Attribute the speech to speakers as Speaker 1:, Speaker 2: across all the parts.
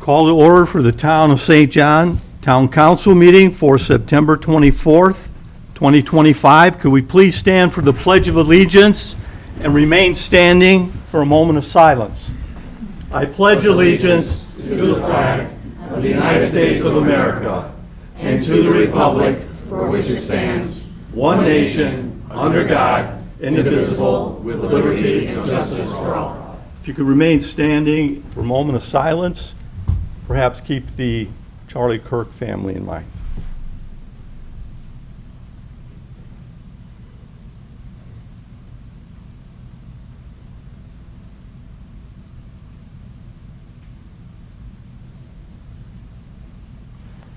Speaker 1: Call to order for the Town of St. John Town Council meeting for September 24th, 2025. Could we please stand for the Pledge of Allegiance and remain standing for a moment of silence? I pledge allegiance to the flag of the United States of America and to the republic for which it stands, one nation, under God, indivisible, with liberty and justice for all. If you could remain standing for a moment of silence, perhaps keep the Charlie Kirk family in mind.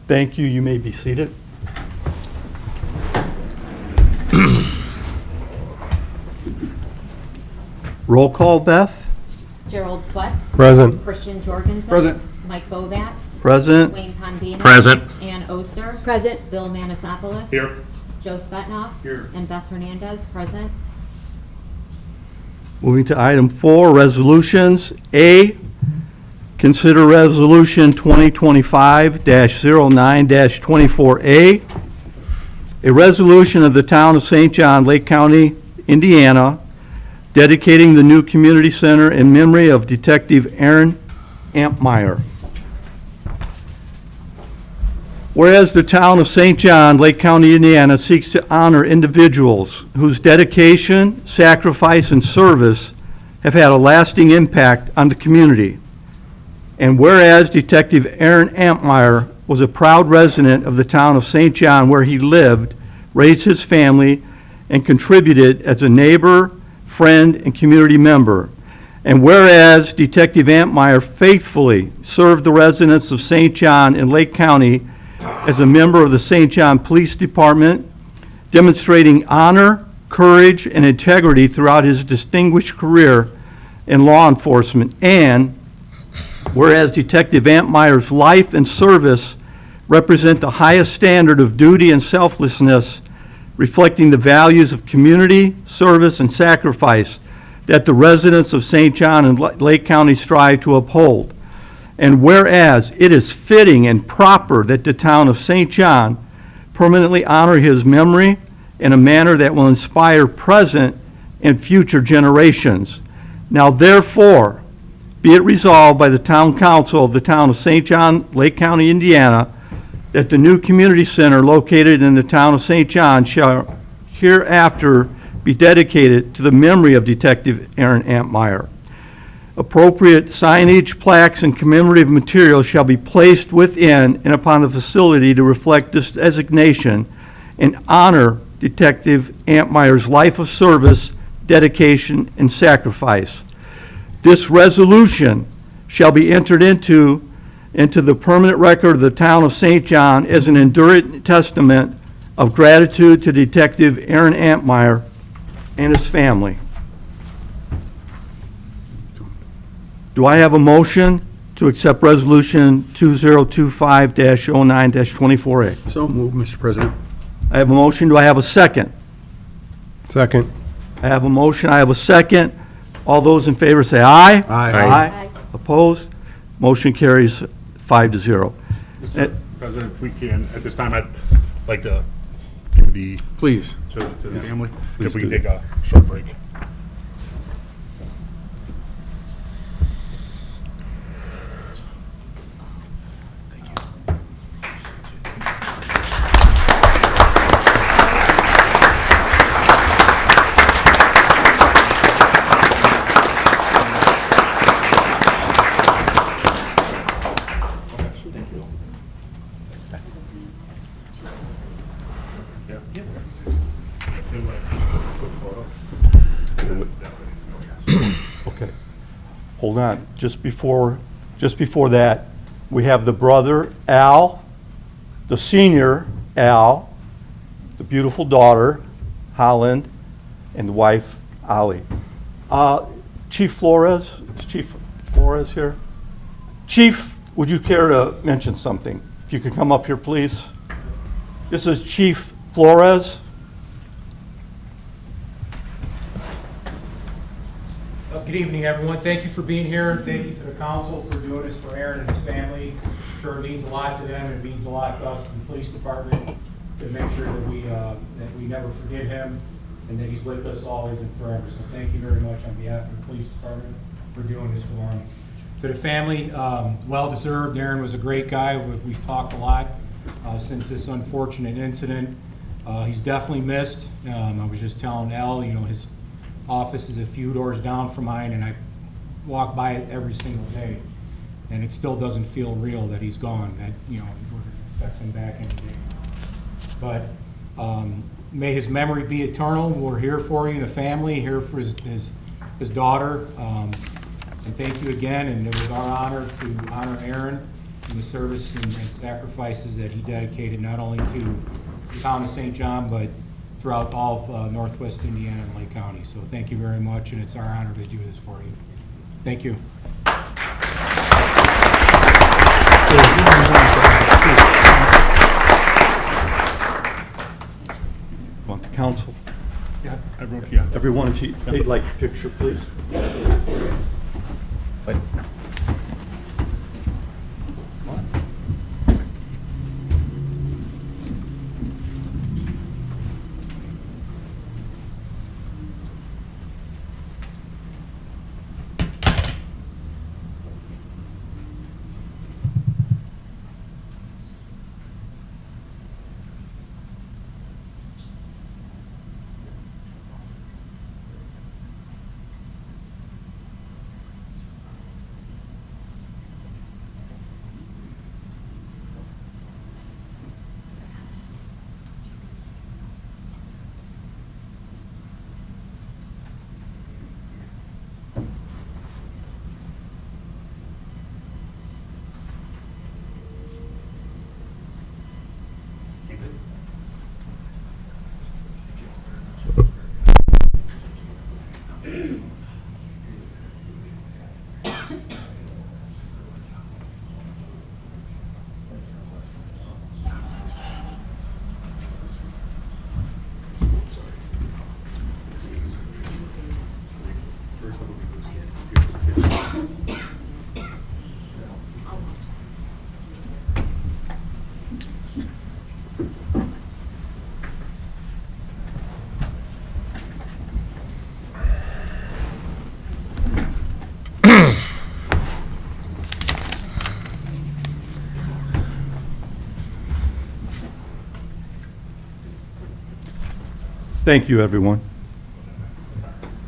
Speaker 1: Thank you. You may be seated. Roll call, Beth.
Speaker 2: Gerald Swett.
Speaker 3: Present.
Speaker 2: Christian Jorgensen.
Speaker 3: Present.
Speaker 2: Mike Bovat.
Speaker 1: Present.
Speaker 2: Wayne Condino.
Speaker 4: Present.
Speaker 2: Ann Oster.
Speaker 5: Present.
Speaker 2: Bill Manasopoulos.
Speaker 4: Here.
Speaker 2: Joe Svetnoff.
Speaker 4: Here.
Speaker 2: And Beth Hernandez, present.
Speaker 1: Moving to item 4, resolutions. A, consider resolution 2025-09-24A, a resolution of the Town of St. John, Lake County, Indiana, dedicating the new community center in memory of Detective Aaron Ampmeyer. Whereas the Town of St. John, Lake County, Indiana seeks to honor individuals whose dedication, sacrifice, and service have had a lasting impact on the community. And whereas Detective Aaron Ampmeyer was a proud resident of the Town of St. John where he lived, raised his family, and contributed as a neighbor, friend, and community member. And whereas Detective Ampmeyer faithfully served the residents of St. John in Lake County as a member of the St. John Police Department, demonstrating honor, courage, and integrity throughout his distinguished career in law enforcement. And whereas Detective Ampmeyer's life and service represent the highest standard of duty and selflessness, reflecting the values of community, service, and sacrifice that the residents of St. John and Lake County strive to uphold. And whereas it is fitting and proper that the Town of St. John permanently honor his memory in a manner that will inspire present and future generations. Now therefore, be it resolved by the Town Council of the Town of St. John, Lake County, Indiana, that the new community center located in the Town of St. John shall hereafter be dedicated to the memory of Detective Aaron Ampmeyer. Appropriate signage, plaques, and commemorative materials shall be placed within and upon the facility to reflect this designation and honor Detective Ampmeyer's life of service, dedication, and sacrifice. This resolution shall be entered into the permanent record of the Town of St. John as an enduring testament of gratitude to Detective Aaron Ampmeyer and his family. Do I have a motion to accept Resolution 2025-09-24A?
Speaker 3: So moved, Mr. President.
Speaker 1: I have a motion. Do I have a second?
Speaker 3: Second.
Speaker 1: I have a motion. I have a second. All those in favor say aye.
Speaker 3: Aye.
Speaker 1: Opposed? Motion carries 5-0.
Speaker 4: Mr. President, if we can, at this time, I'd like to give the,
Speaker 3: Please.
Speaker 4: to the family, if we can take a short break.
Speaker 1: Okay. Hold on. Just before that, we have the brother, Al, the senior, Al, the beautiful daughter, Holland, and the wife, Ollie. Chief Flores, is Chief Flores here? Chief, would you care to mention something? If you could come up here, please. This is Chief Flores.
Speaker 6: Good evening, everyone. Thank you for being here. Thank you to the council for doing this for Aaron and his family.
Speaker 5: family. Sure, it means a lot to them, it means a lot to us in the police department, to make sure that we never forget him, and that he's with us always and forever. So thank you very much on behalf of the police department for doing this for him. To the family, well-deserved. Aaron was a great guy. We've talked a lot since this unfortunate incident. He's definitely missed. I was just telling Al, his office is a few doors down from mine, and I walk by it every single day, and it still doesn't feel real that he's gone, that, we're going to expect him back any day. But may his memory be eternal. We're here for you, the family, here for his daughter. And thank you again, and it was our honor to honor Aaron and the service and sacrifices that he dedicated not only to the town of St. John, but throughout all of Northwest Indiana and Lake County. So thank you very much, and it's our honor to do this for you. Thank you.
Speaker 1: Want the council?
Speaker 4: Yeah, I wrote, yeah.
Speaker 1: Everyone, if they'd like a picture, please. Wait. Thank you, everyone.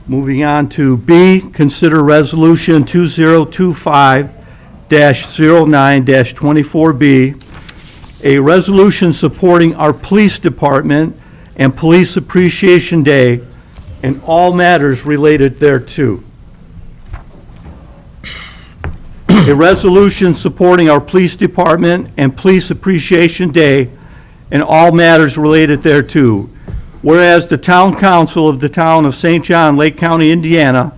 Speaker 1: Moving on to B, consider Resolution 2025-09-24B, a resolution supporting our police department and Police Appreciation Day and all matters related thereto. A resolution supporting our police department and Police Appreciation Day and all matters related thereto. Whereas the Town Council of the Town of St. John, Lake County, Indiana,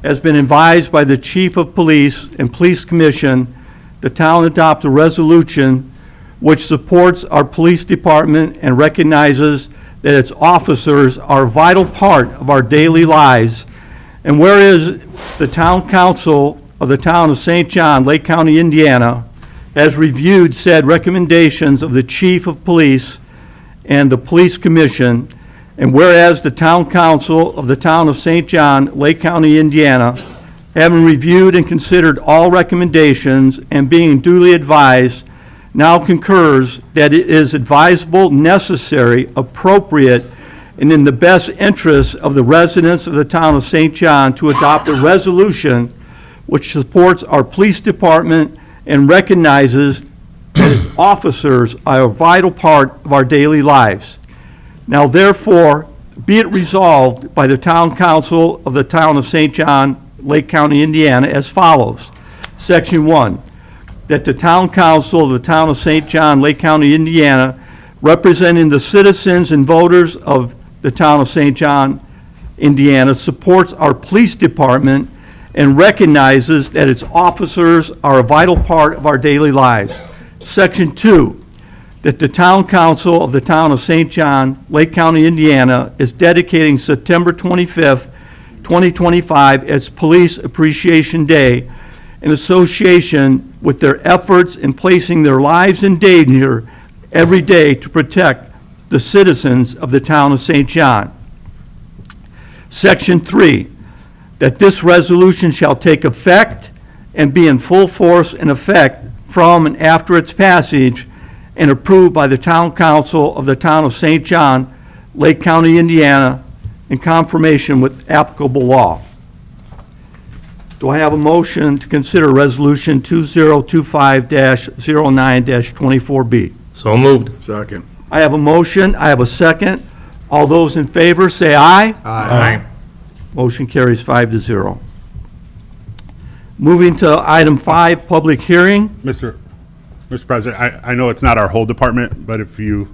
Speaker 1: has been advised by the Chief of Police and Police Commission, the town adopt a resolution which supports our police department and recognizes that its officers are a vital part of our daily lives. And whereas the Town Council of the Town of St. John, Lake County, Indiana, has reviewed said recommendations of the Chief of Police and the Police Commission, and whereas the Town Council of the Town of St. John, Lake County, Indiana, having reviewed and considered all recommendations and being duly advised, now concurs that it is advisable, necessary, appropriate, and in the best interest of the residents of the Town of St. John to adopt a resolution which supports our police department and recognizes that its officers are a vital part of our daily lives. Now therefore, be it resolved by the Town Council of the Town of St. John, Lake County, Indiana, as follows. Section 1, that the Town Council of the Town of St. John, Lake County, Indiana, representing the citizens and voters of the Town of St. John, Indiana, supports our police department and recognizes that its officers are a vital part of our daily lives. Section 2, that the Town Council of the Town of St. John, Lake County, Indiana, is dedicating September 25th, 2025 as Police Appreciation Day in association with their efforts in placing their lives in danger every day to protect the citizens of the town of St. John. Section 3, that this resolution shall take effect and be in full force and effect from and after its passage and approved by the Town Council of the Town of St. John, Lake County, Indiana, in confirmation with applicable law. Do I have a motion to consider Resolution 2025-09-24B?
Speaker 6: So moved.
Speaker 3: Second.
Speaker 1: I have a motion, I have a second. All those in favor, say aye.
Speaker 6: Aye.
Speaker 1: Motion carries 5-0. Moving to item 5, public hearing.
Speaker 4: Mr. President, I know it's not our whole department, but if we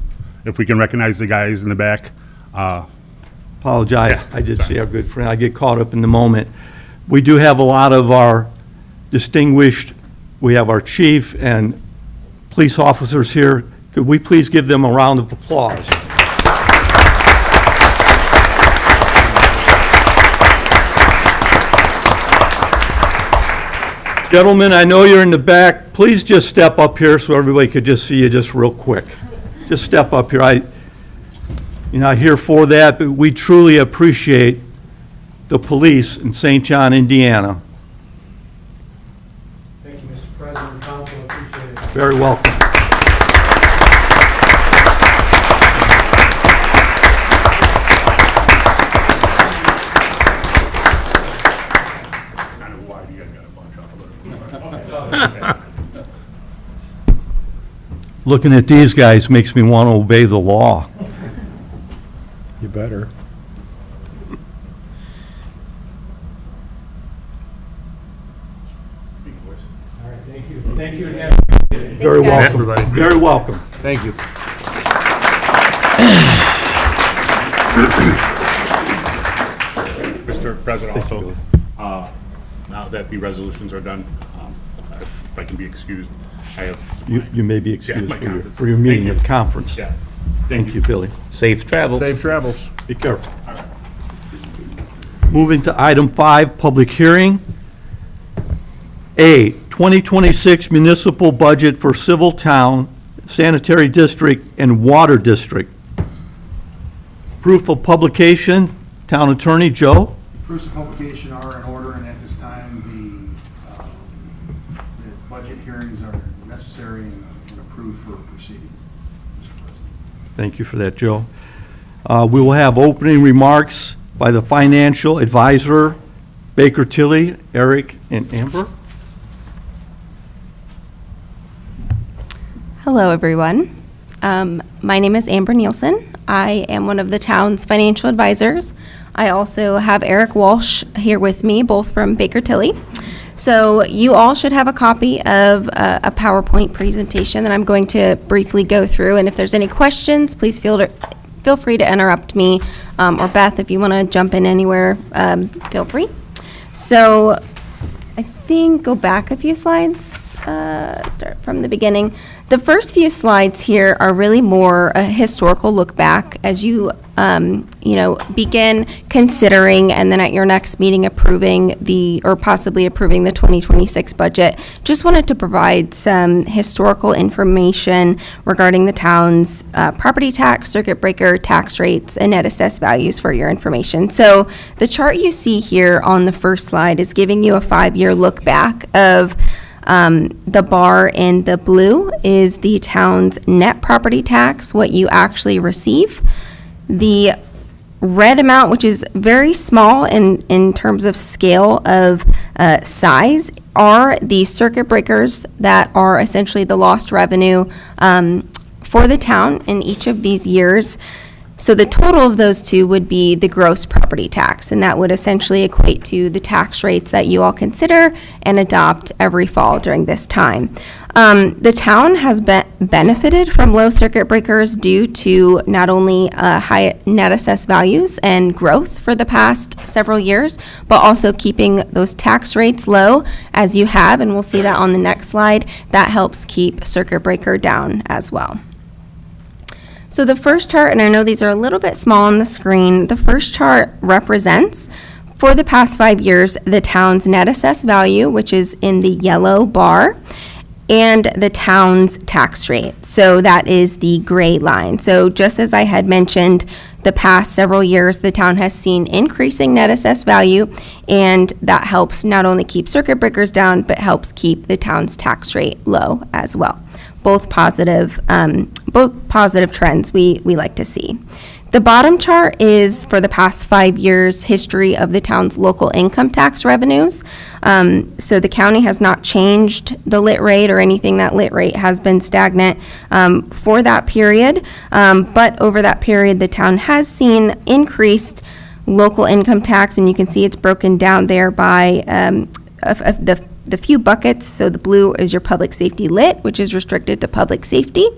Speaker 4: can recognize the guys in the back.
Speaker 1: Apologize,
Speaker 4: Yeah,
Speaker 1: I did see our good friend, I get caught up in the moment. We do have a lot of our distinguished, we have our chief and police officers here. Could we please give them a round of applause? Gentlemen, I know you're in the back. Please just step up here so everybody could just see you just real quick. Just step up here. You're not here for that, but we truly appreciate the police in St. John, Indiana.
Speaker 5: Thank you, Mr. President, Council, I appreciate it.
Speaker 1: Very welcome.
Speaker 4: I don't know why you guys got a bunch of them.
Speaker 1: Looking at these guys makes me want to obey the law.
Speaker 3: You better.
Speaker 5: All right, thank you. Thank you again.
Speaker 1: Very welcome.
Speaker 3: everybody.
Speaker 1: Very welcome.
Speaker 3: Thank you.
Speaker 4: Mr. President, also, now that the resolutions are done, if I can be excused, I have.
Speaker 1: You may be excused
Speaker 4: my conference.
Speaker 1: for your meeting
Speaker 4: Thank
Speaker 1: at
Speaker 4: you.
Speaker 1: conference.
Speaker 4: Yeah.
Speaker 1: Thank you, Billy.
Speaker 6: Safe travel.
Speaker 3: Safe travels.
Speaker 1: Be careful. Moving to item 5, public hearing. A, 2026 municipal budget for civil town, sanitary district, and water district. Proof of publication, town attorney, Joe?
Speaker 7: Proofs of publication are in order, and at this time, the budget hearings are necessary and approved for proceeding, Mr. President.
Speaker 1: Thank you for that, Joe. We will have opening remarks by the financial advisor, Baker Tilly, Eric, and Amber.
Speaker 8: Hello, everyone. My name is Amber Nielsen. I am one of the town's financial advisors. I also have Eric Walsh here with me, both from Baker Tilly. So you all should have a copy of a PowerPoint presentation that I'm going to briefly go through. And if there's any questions, please feel free to interrupt me, or Beth, if you want to jump in anywhere, feel free. So I think go back a few slides, start from the beginning. The first few slides here are really more a historical look back as you, begin considering and then at your next meeting approving or possibly approving the 2026 budget. Just wanted to provide some historical information regarding the town's property tax, circuit breaker tax rates, and net assessed values for your information. So the chart you see here on the first slide is giving you a 5-year look back of the bar in the blue is the town's net property tax, what you actually receive. The red amount, which is very small in terms of scale of size, are the circuit breakers that are essentially the lost revenue for the town in each of these years. So the total of those two would be the gross property tax, and that would essentially equate to the tax rates that you all consider and adopt every fall during this time. The town has benefited from low circuit breakers due to not only high net assessed values and growth for the past several years, but also keeping those tax rates low as you have, and we'll see that on the next slide. That helps keep circuit breaker down as well. So the first chart, and I know these are a little bit small on the screen, the first chart represents, for the past 5 years, the town's net assessed value, which is in the yellow bar, and the town's tax rate. So that is the gray line. So just as I had mentioned, the past several years, the town has seen increasing net assessed value, and that helps not only keep circuit breakers down, but helps keep the town's tax rate low as well. Both positive trends we like to see. The bottom chart is for the past 5 years history of the town's local income tax revenues. So the county has not changed the lit rate or anything. That lit rate has been stagnant for that period. But over that period, the town has seen increased local income tax, and you can see it's broken down there by the few buckets. So the blue is your public safety lit, which is restricted to public safety.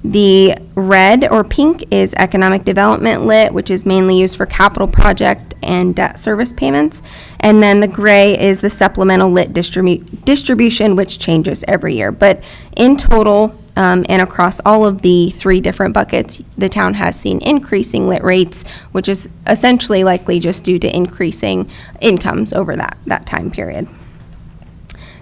Speaker 8: The red or pink is economic development lit, which is mainly used for capital project and debt service payments. And then the gray is the supplemental lit distribution, which changes every year. But in total, and across all of the 3 different buckets, the town has seen increasing lit rates, which is essentially likely just due to increasing incomes over that time period.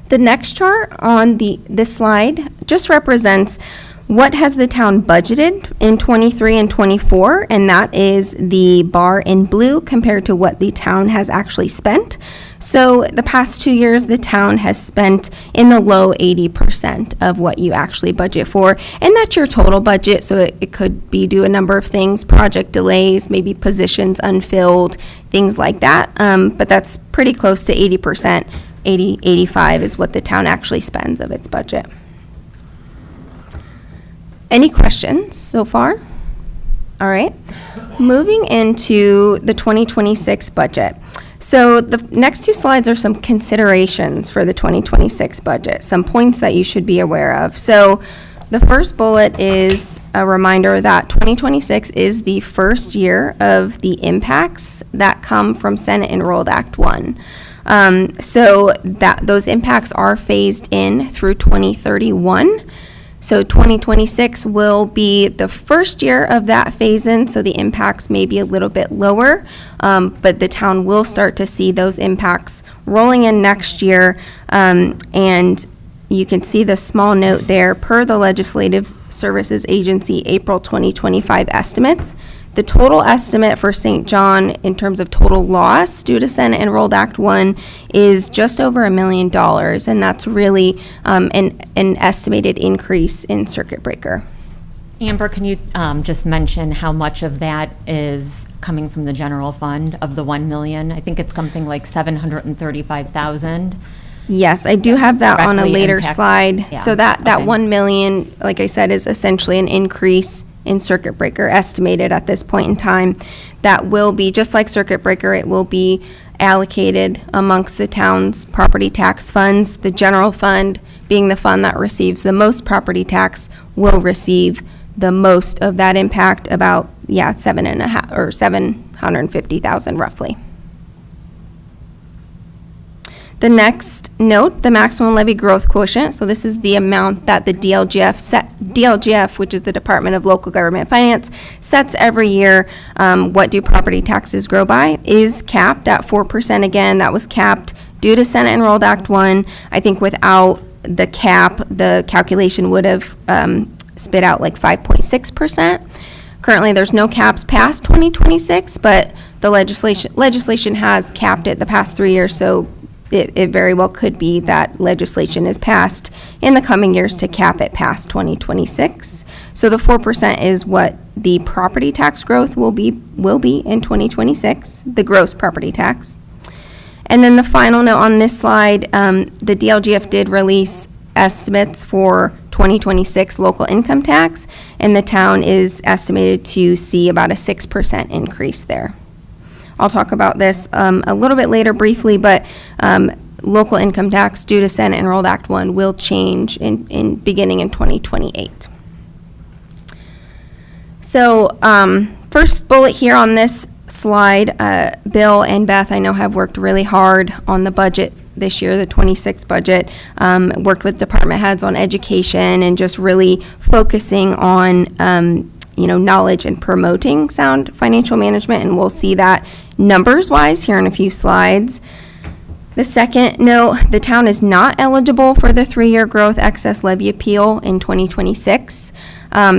Speaker 8: The next chart on this slide just represents what has the town budgeted in 23 and 24, and that is the bar in blue compared to what the town has actually spent. So the past 2 years, the town has spent in the low 80% of what you actually budget for, and that's your total budget, so it could be due a number of things, project delays, maybe positions unfilled, things like that, but that's pretty close to 80%. 85 is what the town actually spends of its budget. Any questions so far? All right. Moving into the 2026 budget. So the next 2 slides are some considerations for the 2026 budget, some points that you should be aware of. So the first bullet is a reminder that 2026 is the first year of the impacts that come from Senate Enrolled Act 1. So that those impacts are phased in through 2031. So 2026 will be the first year of that phase-in, so the impacts may be a little bit lower, but the town will start to see those impacts rolling in next year. And you can see the small note there, per the Legislative Services Agency April 2025 estimates. The total estimate for St. John in terms of total loss due to Senate Enrolled Act 1 is just over $1 million, and that's really an estimated increase in circuit breaker.
Speaker 2: Amber, can you just mention how much of that is coming from the general fund of the 1 million? I think it's something like 735,000.
Speaker 8: Yes, I do have that on a
Speaker 2: Directly
Speaker 8: later
Speaker 2: impact-
Speaker 8: slide.
Speaker 2: yeah,
Speaker 8: So that
Speaker 2: okay.
Speaker 8: 1 million, like I said, is essentially an increase in circuit breaker estimated at this point in time. That will be, just like circuit breaker, it will be allocated amongst the town's property tax funds. The general fund, being the fund that receives the most property tax, will receive the most of that impact, about, 7.5 or 750,000 roughly. The next note, the maximum levy growth quotient. So this is the amount that the DLGF, which is the Department of Local Government Finance, sets every year. What do property taxes grow by? Is capped at 4% again. That was capped due to Senate Enrolled Act 1. I think without the cap, the calculation would have spit out like 5.6%. Currently, there's no caps past 2026, but the legislation has capped it the past 3 years, so it very well could be that legislation is passed in the coming years to cap it past 2026. So the 4% is what the property tax growth will be in 2026, the gross property tax. And then the final note on this slide, the DLGF did release estimates for 2026 local income tax, and the town is estimated to see about a 6% increase there. I'll talk about this a little bit later briefly, but local income tax due to Senate Enrolled Act 1 will change in beginning in 2028. So first bullet here on this slide, Bill and Beth, I know, have worked really hard on the budget this year, the 26 budget, worked with department heads on education and just really focusing on knowledge and promoting sound financial management, and we'll see that numbers-wise here in a few slides. The second note, the town is not eligible for the 3-year growth excess levy appeal in 2026.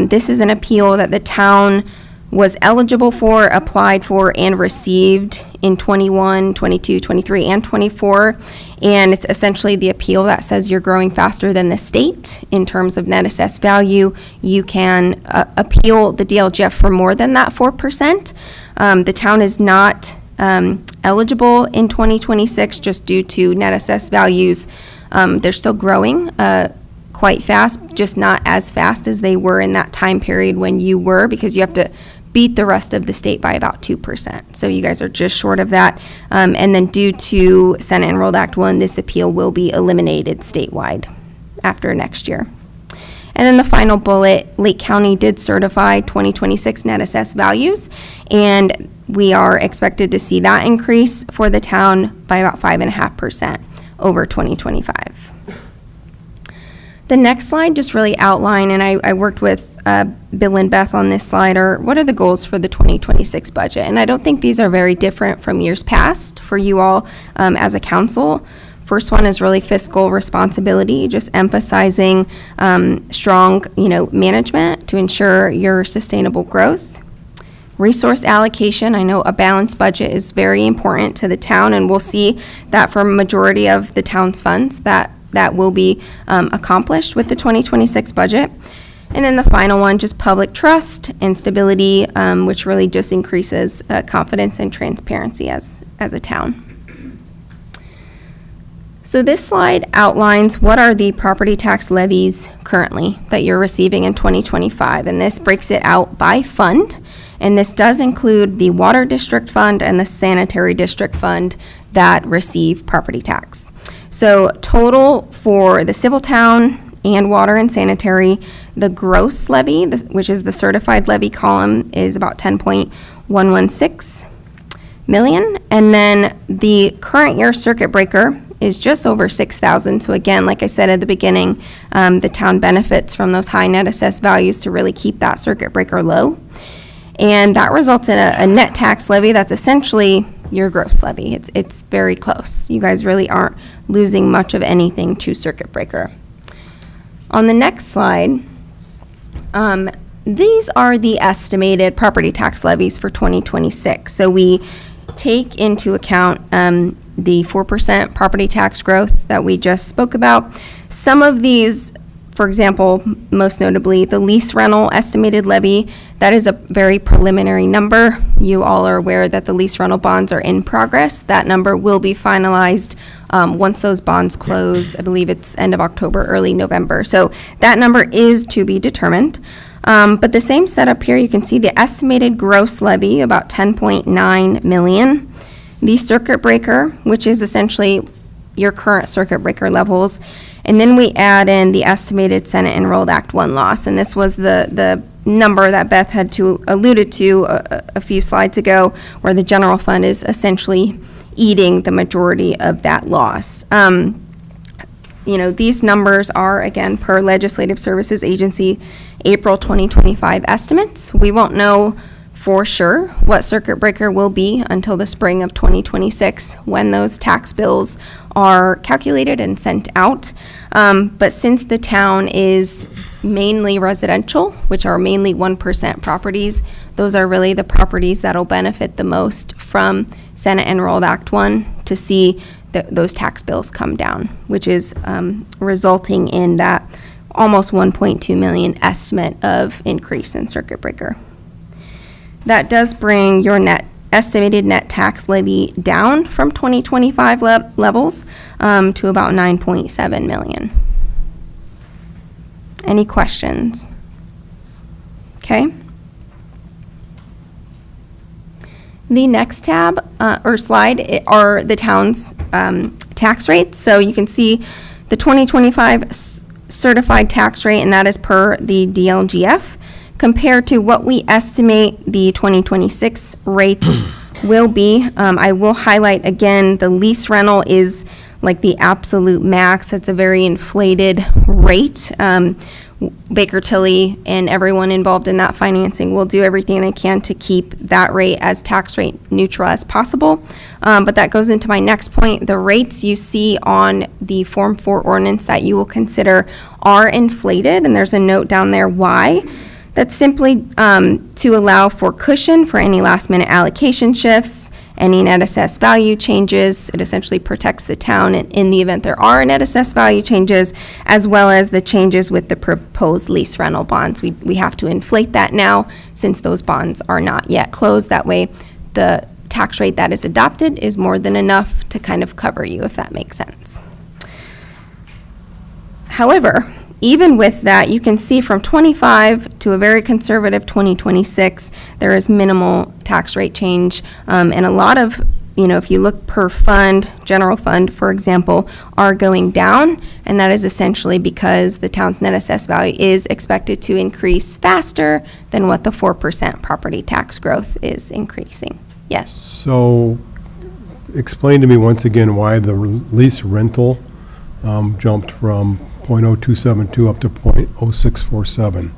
Speaker 8: This is an appeal that the town was eligible for, applied for, and received in 21, 22, 23, and 24. And it's essentially the appeal that says you're growing faster than the state in terms of net assessed value. You can appeal the DLGF for more than that 4%. The town is not eligible in 2026 just due to net assessed values. They're still growing quite fast, just not as fast as they were in that time period when you were, because you have to beat the rest of the state by about 2%. So you guys are just short of that. And then due to Senate Enrolled Act 1, this appeal will be eliminated statewide after next year. And then the final bullet, Lake County did certify 2026 net assessed values, and we are expected to see that increase for the town by about 5.5% over 2025. The next slide just really outline, and I worked with Bill and Beth on this slide, are what are the goals for the 2026 budget? And I don't think these are very different from years past for you all as a council. First one is really fiscal responsibility, just emphasizing strong, management to ensure your sustainable growth. Resource allocation, I know a balanced budget is very important to the town, and we'll see that for a majority of the town's funds that will be accomplished with the 2026 budget. And then the final one, just public trust and stability, which really just increases confidence and transparency as a town. So this slide outlines what are the property tax levies currently that you're receiving in 2025, and this breaks it out by fund, and this does include the Water District Fund and the Sanitary District Fund that receive property tax. So total for the civil town and water and sanitary, the gross levy, which is the certified levy column, is about 10.116 million, and then the current year circuit breaker is just over 6,000. So again, like I said at the beginning, the town benefits from those high net assessed values to really keep that circuit breaker low. And that results in a net tax levy that's essentially your gross levy. It's very close. You guys really aren't losing much of anything to circuit breaker. On the next slide, these are the estimated property tax levies for 2026. So we take into account the 4% property tax growth that we just spoke about. Some of these, for example, most notably, the lease rental estimated levy, that is a very preliminary number. You all are aware that the lease rental bonds are in progress. That number will be finalized once those bonds close. I believe it's end of October, early November. So that number is to be determined. But the same setup here, you can see the estimated gross levy, about 10.9 million. The circuit breaker, which is essentially your current circuit breaker levels. And then we add in the estimated Senate Enrolled Act 1 loss. And this was the number that Beth had alluded to a few slides ago, where the general fund is essentially eating the majority of that loss. These numbers are, again, per Legislative Services Agency, April 2025 estimates. We won't know for sure what circuit breaker will be until the spring of 2026 when those tax bills are calculated and sent out. But since the town is mainly residential, which are mainly 1% properties, those are really the properties that'll benefit the most from Senate Enrolled Act 1 to see those tax bills come down, which is resulting in that almost 1.2 million estimate of increase in circuit breaker. That does bring your estimated net tax levy down from 2025 levels to about 9.7 million. Any questions? Okay. The next tab or slide are the town's tax rates. So you can see the 2025 certified tax rate, and that is per the DLGF, compared to what we estimate the 2026 rates will be. I will highlight again, the lease rental is like the absolute max. It's a very inflated rate. Baker Tilly and everyone involved in that financing will do everything they can to keep that rate as tax rate neutral as possible. But that goes into my next point. The rates you see on the Form 4 ordinance that you will consider are inflated, and there's a note down there why. That's simply to allow for cushion for any last-minute allocation shifts, any net assessed value changes. It essentially protects the town in the event there are net assessed value changes, as well as the changes with the proposed lease rental bonds. We have to inflate that now since those bonds are not yet closed. That way, the tax rate that is adopted is more than enough to kind of cover you, if that makes sense. However, even with that, you can see from 25 to a very conservative 2026, there is minimal tax rate change. And a lot of, if you look per fund, general fund, for example, are going down. And that is essentially because the town's net assessed value is expected to increase faster than what the 4% property tax growth is increasing. Yes.
Speaker 3: So explain to me once again why the lease rental jumped from .0272 up to .0647.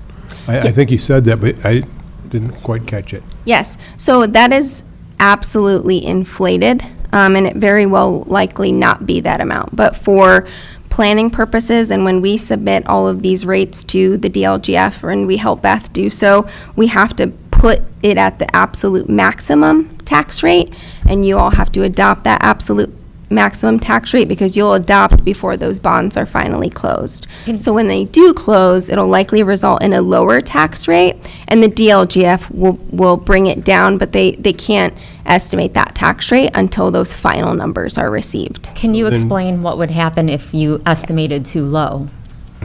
Speaker 3: I think you said that, but I didn't quite catch it.
Speaker 8: Yes, so that is absolutely inflated, and it very well likely not be that amount. But for planning purposes, and when we submit all of these rates to the DLGF, and we help Beth do so, we have to put it at the absolute maximum tax rate, and you all have to adopt that absolute maximum tax rate because you'll adopt before those bonds are finally closed. So when they do close, it'll likely result in a lower tax rate, and the DLGF will bring it down, but they can't estimate that tax rate until those final numbers are received.
Speaker 2: Can you
Speaker 3: Then-
Speaker 2: explain what would happen if you estimated too low?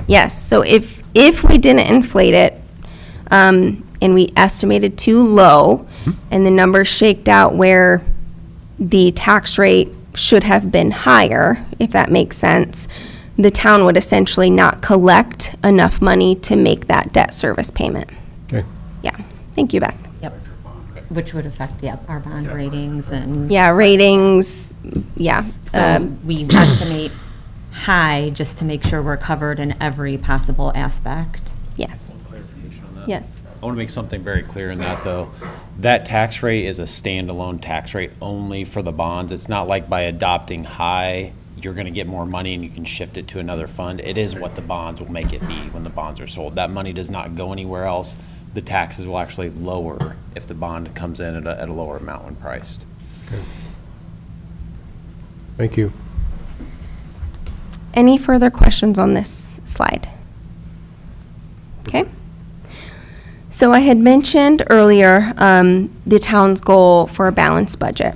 Speaker 8: Yes, so if we didn't inflate it, and we estimated too low, and the numbers shaked out where the tax rate should have been higher, if that makes sense, the town would essentially not collect enough money to make that debt service payment.
Speaker 3: Okay.
Speaker 8: Yeah, thank you, Beth.
Speaker 2: Yep. Which would affect, our bond ratings and.
Speaker 8: Yeah, ratings, yeah.
Speaker 2: So we estimate high just to make sure we're covered in every possible aspect.
Speaker 8: Yes,
Speaker 6: Clarification on that.
Speaker 8: yes.
Speaker 6: I want to make something very clear in that, though. That tax rate is a standalone tax rate only for the bonds. It's not like by adopting high, you're going to get more money and you can shift it to another fund. It is what the bonds will make it be when the bonds are sold. That money does not go anywhere else. The taxes will actually lower if the bond comes in at a lower amount when priced.
Speaker 3: Thank you.
Speaker 8: Any further questions on this slide? Okay. So I had mentioned earlier the town's goal for a balanced budget.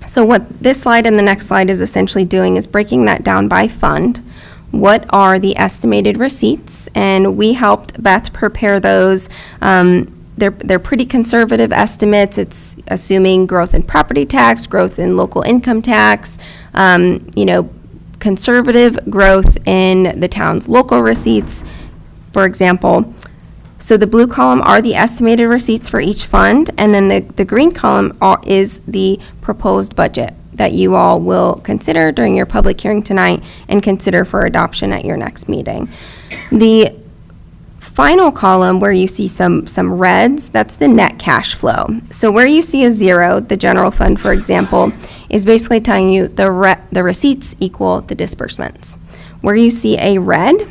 Speaker 8: So what this slide and the next slide is essentially doing is breaking that down by fund. What are the estimated receipts? And we helped Beth prepare those. They're pretty conservative estimates. It's assuming growth in property tax, growth in local income tax, conservative growth in the town's local receipts, for example. So the blue column are the estimated receipts for each fund, and then the green column is the proposed budget that you all will consider during your public hearing tonight and consider for adoption at your next meeting. The final column where you see some reds, that's the net cash flow. So where you see a zero, the general fund, for example, is basically telling you the receipts equal the disbursements. Where you see a red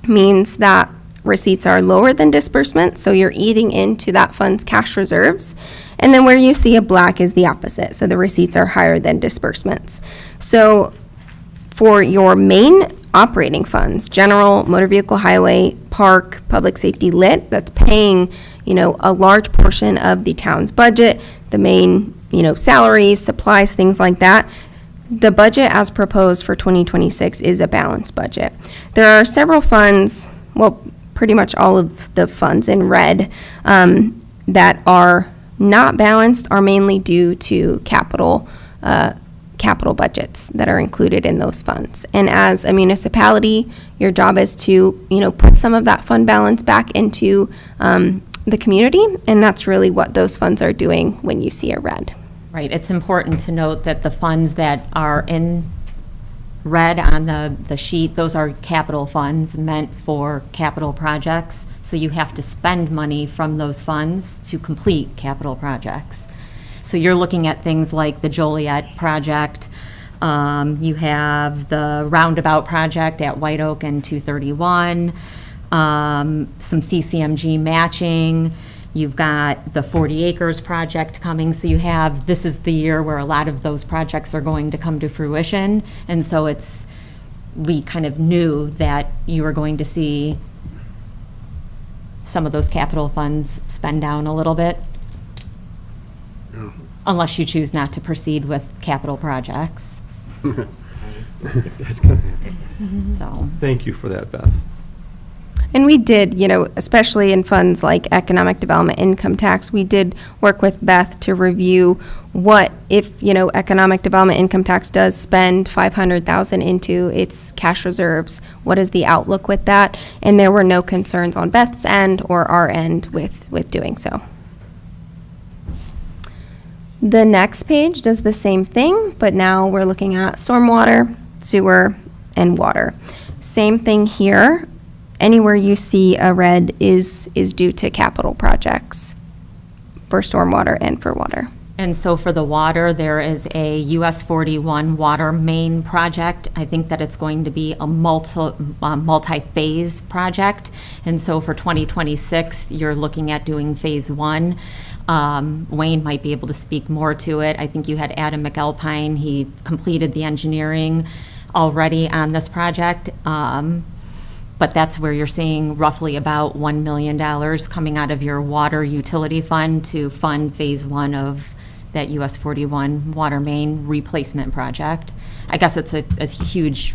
Speaker 8: means that receipts are lower than disbursements, so you're eating into that fund's cash reserves. And then where you see a black is the opposite, so the receipts are higher than disbursements. So for your main operating funds, general, motor vehicle, highway, park, public safety, lit, that's paying, a large portion of the town's budget, the main, salaries, supplies, things like that. The budget as proposed for 2026 is a balanced budget. There are several funds, pretty much all of the funds in red that are not balanced are mainly due to capital budgets that are included in those funds. And as a municipality, your job is to, put some of that fund balance back into the community, and that's really what those funds are doing when you see a red.
Speaker 2: Right, it's important to note that the funds that are in red on the sheet, those are capital funds meant for capital projects. So you have to spend money from those funds to complete capital projects. So you're looking at things like the Joliet project. You have the roundabout project at White Oak and 231. Some CCMG matching. You've got the 40 acres project coming. So this is the year where a lot of those projects are going to come to fruition. And so we kind of knew that you were going to see some of those capital funds spend down a little bit. Unless you choose not to proceed with capital projects. So,
Speaker 1: Thank you for that, Beth.
Speaker 8: And we did, especially in funds like economic development income tax, we did work with Beth to review what if, economic development income tax does spend $500,000 into its cash reserves, what is the outlook with that? And there were no concerns on Beth's end or our end with doing so. The next page does the same thing, but now we're looking at stormwater, sewer, and water. Same thing here. Anywhere you see a red is due to capital projects for stormwater and for water.
Speaker 2: and so for the water, there is a US 41 water main project. I think that it's going to be a multi-phase project. And so for 2026, you're looking at doing phase one. Wayne might be able to speak more to it. I think you had Adam McAlpine. He completed the engineering already on this project. But that's where you're seeing roughly about $1 million coming out of your water utility fund to fund phase one of that US 41 water main replacement project. I guess it's a huge,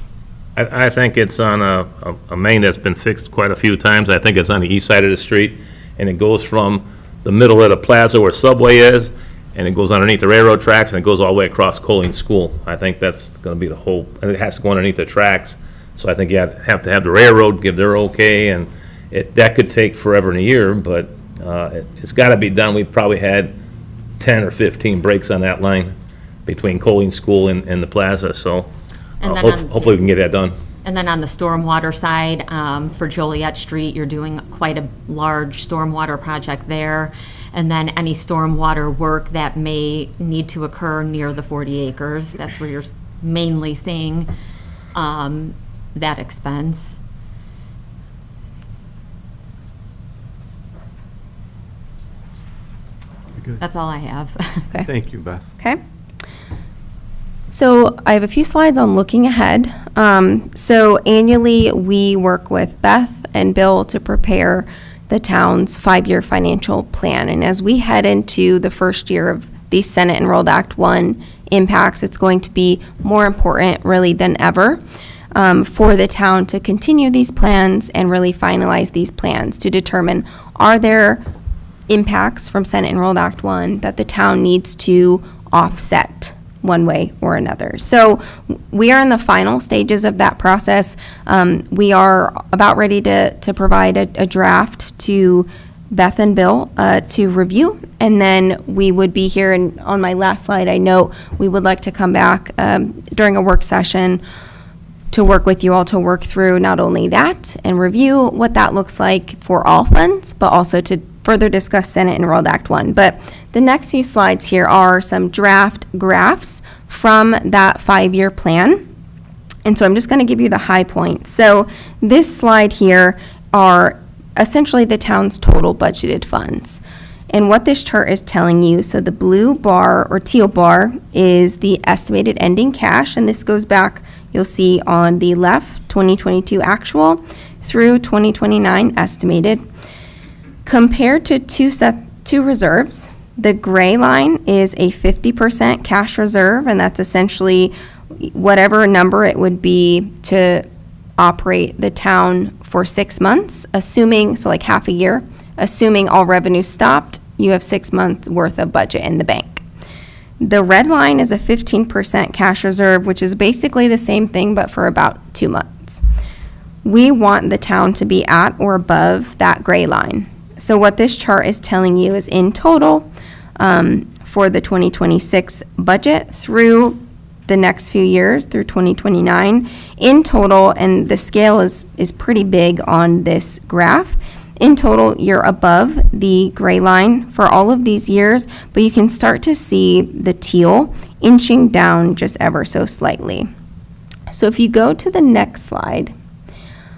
Speaker 9: I think it's on a main that's been fixed quite a few times. I think it's on the east side of the street, and it goes from the middle of the plaza where Subway is, and it goes underneath the railroad tracks, and it goes all the way across Coling School. I think that's going to be the whole, and it has to go underneath the tracks. So I think you have to have the railroad give their okay, and that could take forever and a year, but it's got to be done. We've probably had 10 or 15 breaks on that line between Coling School and the plaza, so
Speaker 2: And then
Speaker 9: hopefully we can get that done.
Speaker 2: and then on the stormwater side, for Joliet Street, you're doing quite a large stormwater project there. And then any stormwater work that may need to occur near the 40 acres, that's where you're mainly seeing that expense.
Speaker 1: Good.
Speaker 2: That's all I have.
Speaker 8: Okay.
Speaker 1: Thank you, Beth.
Speaker 8: Okay. So I have a few slides on looking ahead. So annually, we work with Beth and Bill to prepare the town's 5-year financial plan. And as we head into the first year of the Senate Enrolled Act 1 impacts, it's going to be more important really than ever for the town to continue these plans and really finalize these plans to determine, are there impacts from Senate Enrolled Act 1 that the town needs to offset one way or another. So we are in the final stages of that process. We are about ready to provide a draft to Beth and Bill to review, and then we would be here, and on my last slide, I note we would like to come back during a work session to work with you all to work through not only that and review what that looks like for all funds, but also to further discuss Senate Enrolled Act 1. But the next few slides here are some draft graphs from that 5-year plan. And so I'm just going to give you the high points. So this slide here are essentially the town's total budgeted funds. And what this chart is telling you, so the blue bar or teal bar is the estimated ending cash, and this goes back, you'll see on the left, 2022 actual through 2029 estimated. Compared to two reserves, the gray line is a 50% cash reserve, and that's essentially whatever number it would be to operate the town for 6 months, assuming, so like half a year, assuming all revenue stopped, you have 6 months worth of budget in the bank. The red line is a 15% cash reserve, which is basically the same thing, but for about 2 months. We want the town to be at or above that gray line. So what this chart is telling you is in total, for the 2026 budget through the next few years through 2029. In total, and the scale is pretty big on this graph, in total, you're above the gray line for all of these years, but you can start to see the teal inching down just ever so slightly. So if you go to the next slide,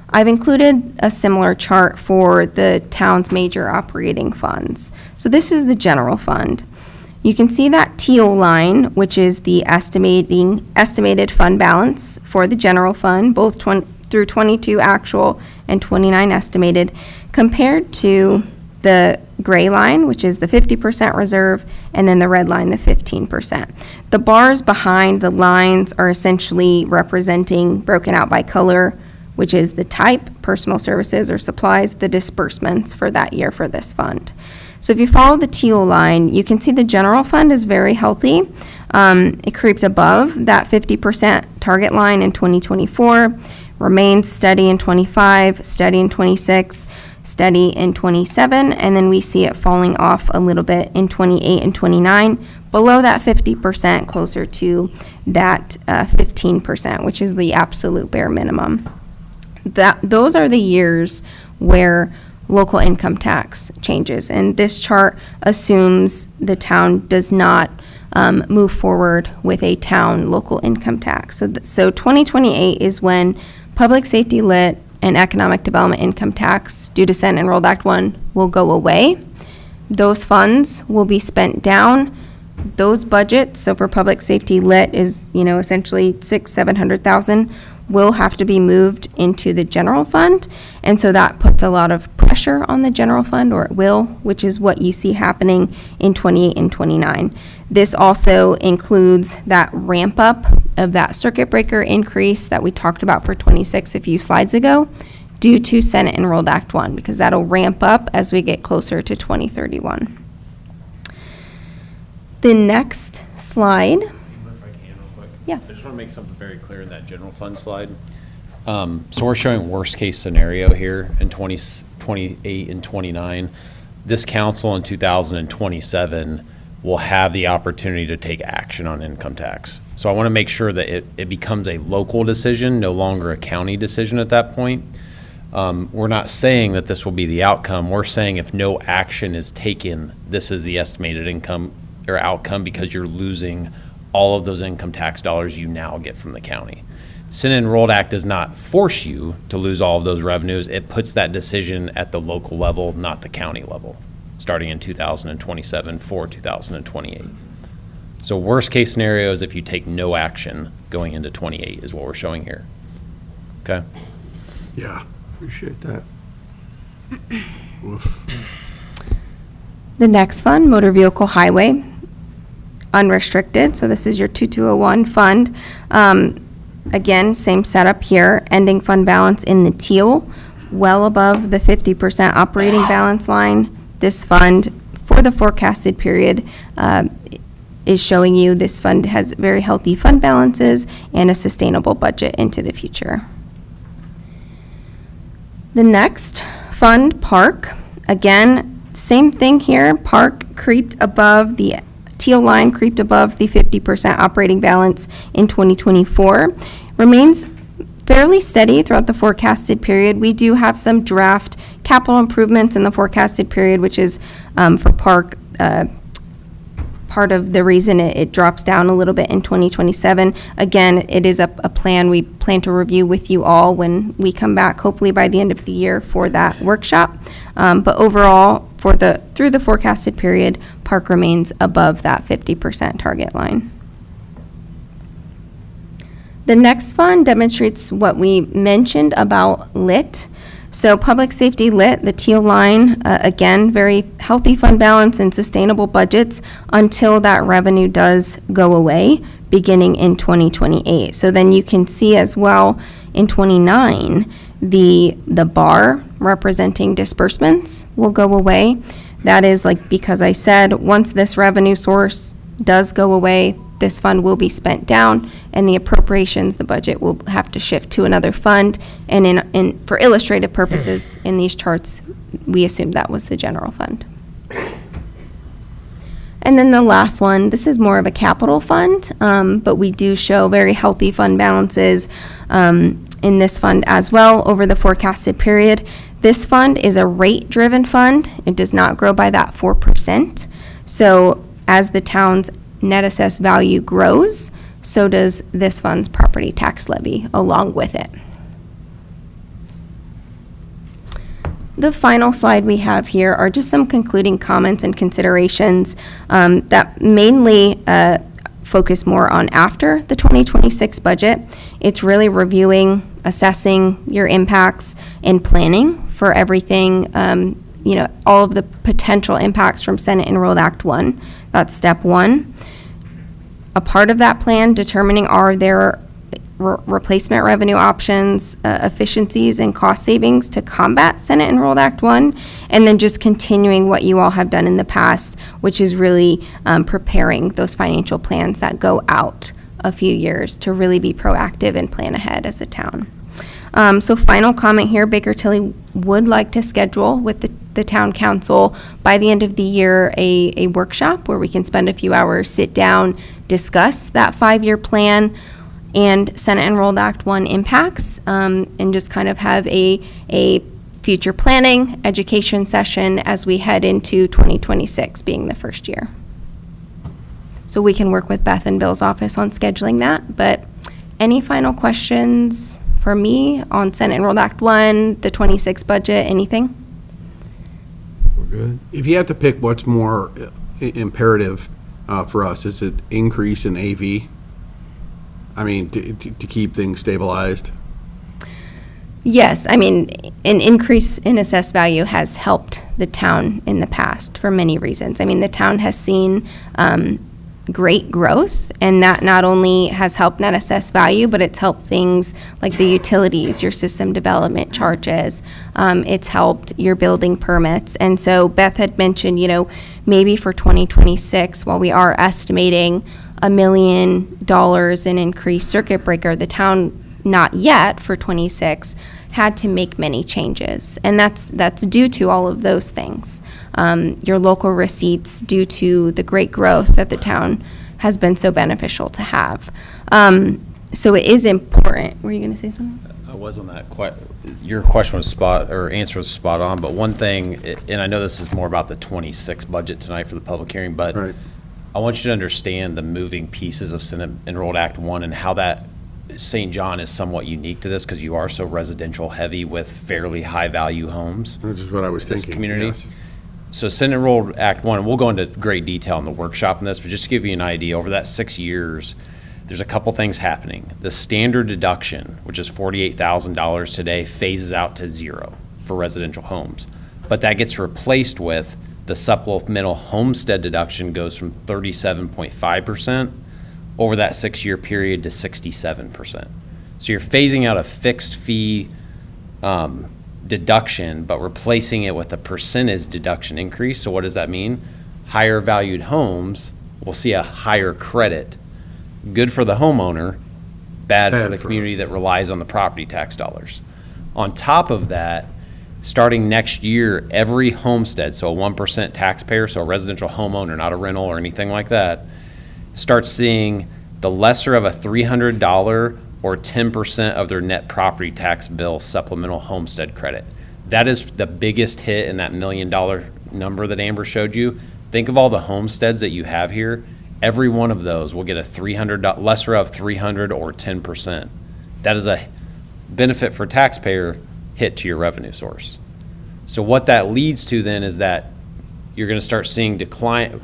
Speaker 8: I've included a similar chart for the town's major operating funds. So this is the general fund. You can see that teal line, which is the estimated fund balance for the general fund, both through 22 actual and 29 estimated, compared to the gray line, which is the 50% reserve, and then the red line, the 15%. The bars behind the lines are essentially representing, broken out by color, which is the type, personal services or supplies, the disbursements for that year for this fund. So if you follow the teal line, you can see the general fund is very healthy. It creeped above that 50% target line in 2024, remains steady in 25, steady in 26, steady in 27, and then we see it falling off a little bit in 28 and 29, below that 50%, closer to that 15%, which is the absolute bare minimum. Those are the years where local income tax changes, and this chart assumes the town does not move forward with a town local income tax. So 2028 is when public safety lit and economic development income tax due to Senate Enrolled Act 1 will go away. Those funds will be spent down. Those budgets, so for public safety lit is, essentially $600,000-$700,000, will have to be moved into the general fund. And so that puts a lot of pressure on the general fund, or it will, which is what you see happening in 28 and 29. This also includes that ramp up of that circuit breaker increase that we talked about for 26 a few slides ago, due to Senate Enrolled Act 1, because that'll ramp up as we get closer to 2031. The next slide.
Speaker 6: If I can, real quick.
Speaker 8: Yeah.
Speaker 6: I just want to make something very clear in that general fund slide. So we're showing worst-case scenario here in 2028 and 29. This council in 2027 will have the opportunity to take action on income tax. So I want to make sure that it becomes a local decision, no longer a county decision at that point. We're not saying that this will be the outcome. We're saying if no action is taken, this is the estimated income or outcome, because you're losing all of those income tax dollars you now get from the county. Senate Enrolled Act does not force you to lose all of those revenues. It puts that decision at the local level, not the county level, starting in 2027 for 2028. So worst case scenario is if you take no action going into 28 is what we're showing here. Okay?
Speaker 1: Yeah, appreciate that.
Speaker 8: The next fund, motor vehicle highway, unrestricted. So this is your 2201 fund. Again, same setup here, ending fund balance in the teal, well above the 50% operating balance line. This fund, for the forecasted period, is showing you this fund has very healthy fund balances and a sustainable budget into the future. The next fund, park, again, same thing here. Park creeped above the teal line, creeped above the 50% operating balance in 2024. Remains fairly steady throughout the forecasted period. We do have some draft capital improvements in the forecasted period, which is for park, part of the reason it drops down a little bit in 2027. Again, it is a plan we plan to review with you all when we come back, hopefully by the end of the year for that workshop. But overall, through the forecasted period, park remains above that 50% target line. The next fund demonstrates what we mentioned about lit. So public safety lit, the teal line, again, very healthy fund balance and sustainable budgets until that revenue does go away, beginning in 2028. So then you can see as well in 29, the bar representing disbursements will go away. That is because I said, once this revenue source does go away, this fund will be spent down, and the appropriations, the budget, will have to shift to another fund. And for illustrative purposes, in these charts, we assumed that was the general fund. And then the last one, this is more of a capital fund, but we do show very healthy fund balances in this fund as well over the forecasted period. This fund is a rate-driven fund. It does not grow by that 4%. So as the town's net assessed value grows, so does this fund's property tax levy along with it. The final slide we have here are just some concluding comments and considerations that mainly focus more on after the 2026 budget. It's really reviewing, assessing your impacts, and planning for everything, all of the potential impacts from Senate Enrolled Act 1. That's step one. A part of that plan, determining are there replacement revenue options, efficiencies, and cost savings to combat Senate Enrolled Act 1, and then just continuing what you all have done in the past, which is really preparing those financial plans that go out a few years to really be proactive and plan ahead as a town. So final comment here, Baker Tilly would like to schedule with the town council by the end of the year a workshop where we can spend a few hours, sit down, discuss that 5-year plan and Senate Enrolled Act 1 impacts, and just kind of have a future planning, education session as we head into 2026 being the first year. So we can work with Beth and Bill's office on scheduling that, but any final questions for me on Senate Enrolled Act 1, the 26 budget, anything?
Speaker 1: We're good.
Speaker 10: If you had to pick what's more imperative for us, is it increase in AV? I mean, to keep things stabilized?
Speaker 8: Yes, I mean, an increase in assessed value has helped the town in the past for many reasons. I mean, the town has seen great growth, and that not only has helped net assessed value, but it's helped things like the utilities, your system development charges. It's helped your building permits. And so Beth had mentioned, maybe for 2026, while we are estimating $1 million in increased circuit breaker, the town not yet for 26 had to make many changes, and that's due to all of those things. Your local receipts due to the great growth that the town has been so beneficial to have. So it is important. Were you going to say something?
Speaker 6: I was on that. Your question was answer was spot on. But one thing, and I know this is more about the 26 budget tonight for the public hearing, but
Speaker 10: Right.
Speaker 6: I want you to understand the moving pieces of Senate Enrolled Act 1 and how that St. John is somewhat unique to this because you are so residential heavy with fairly high value homes.
Speaker 10: Which is what I was
Speaker 6: This
Speaker 10: thinking.
Speaker 6: community.
Speaker 10: yes.
Speaker 6: So Senate Enrolled Act 1, and we'll go into great detail in the workshop on this, but just to give you an idea, over that 6 years, there's a couple things happening. The standard deduction, which is $48,000 today, phases out to zero for residential homes. But that gets replaced with the supplemental homestead deduction goes from 37.5% over that 6-year period to 67%. So you're phasing out a fixed fee deduction, but replacing it with a percentage deduction increase. So what does that mean? Higher valued homes will see a higher credit. Good for the homeowner, bad for the community that relies on the property tax dollars. On top of that, starting next year, every homestead, so a 1% taxpayer, so a residential homeowner, not a rental or anything like that, starts seeing the lesser of a $300 or 10% of their net property tax bill supplemental homestead credit. That is the biggest hit in that $1 million number that Amber showed you. Think of all the homesteads that you have here. Every one of those will get a lesser of 300 or 10%. That is a benefit for taxpayer hit to your revenue source. So what that leads to then is that you're going to start seeing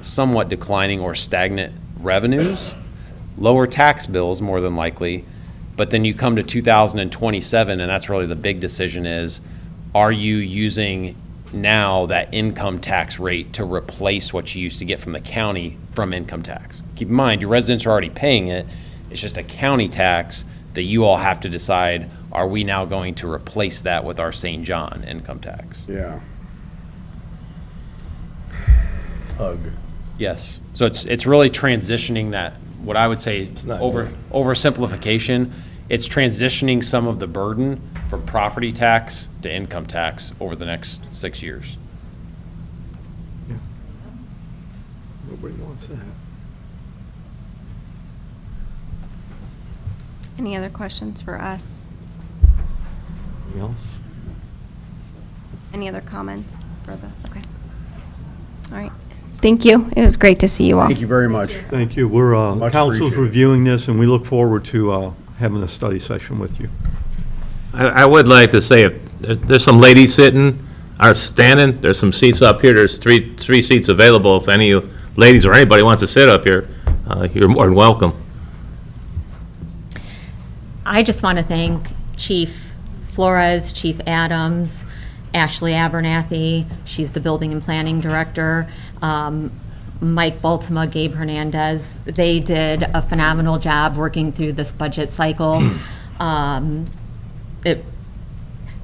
Speaker 6: somewhat declining or stagnant revenues, lower tax bills more than likely, but then you come to 2027, and that's really the big decision is, are you using now that income tax rate to replace what you used to get from the county from income tax? Keep in mind, your residents are already paying it. It's just a county tax that you all have to decide, are we now going to replace that with our St. John income tax?
Speaker 10: Yeah.
Speaker 6: Yes. So it's really transitioning that, what I would say, oversimplification, it's transitioning some of the burden from property tax to income tax over the next 6 years.
Speaker 10: Nobody wants that.
Speaker 8: Any other questions for us?
Speaker 1: Anything else?
Speaker 8: Any other comments for the, okay. All right. Thank you. It was great to see you all.
Speaker 10: Thank you very much.
Speaker 1: Thank you. We're,
Speaker 10: Much
Speaker 1: council's
Speaker 10: appreciated.
Speaker 1: reviewing this, and we look forward to having a study session with you.
Speaker 9: I would like to say, if there's some ladies sitting, or standing, there's some seats up here, there's three seats available. If any of you ladies or anybody wants to sit up here, you're more than welcome.
Speaker 2: I just want to thank Chief Flores, Chief Adams, Ashley Abernathy, she's the Building and Planning Director, Mike Baltima, Gabe Hernandez. They did a phenomenal job working through this budget cycle.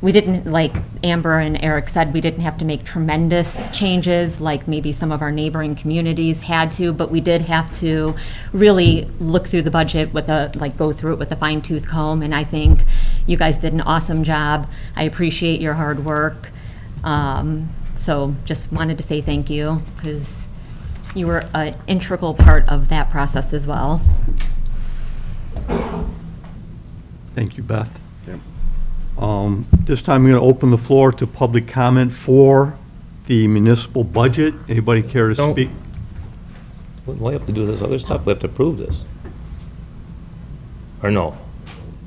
Speaker 2: We didn't, like Amber and Eric said, we didn't have to make tremendous changes like maybe some of our neighboring communities had to, but we did have to really look through the budget with go through it with a fine tooth comb, and I think you guys did an awesome job. I appreciate your hard work. So just wanted to say thank you, because you were an integral part of that process as well.
Speaker 1: Thank you, Beth. This time, I'm going to open the floor to public comment for the municipal budget. Anybody care to
Speaker 9: Don't-
Speaker 1: speak?
Speaker 9: We have to do this other stuff, we have to approve this. Or no?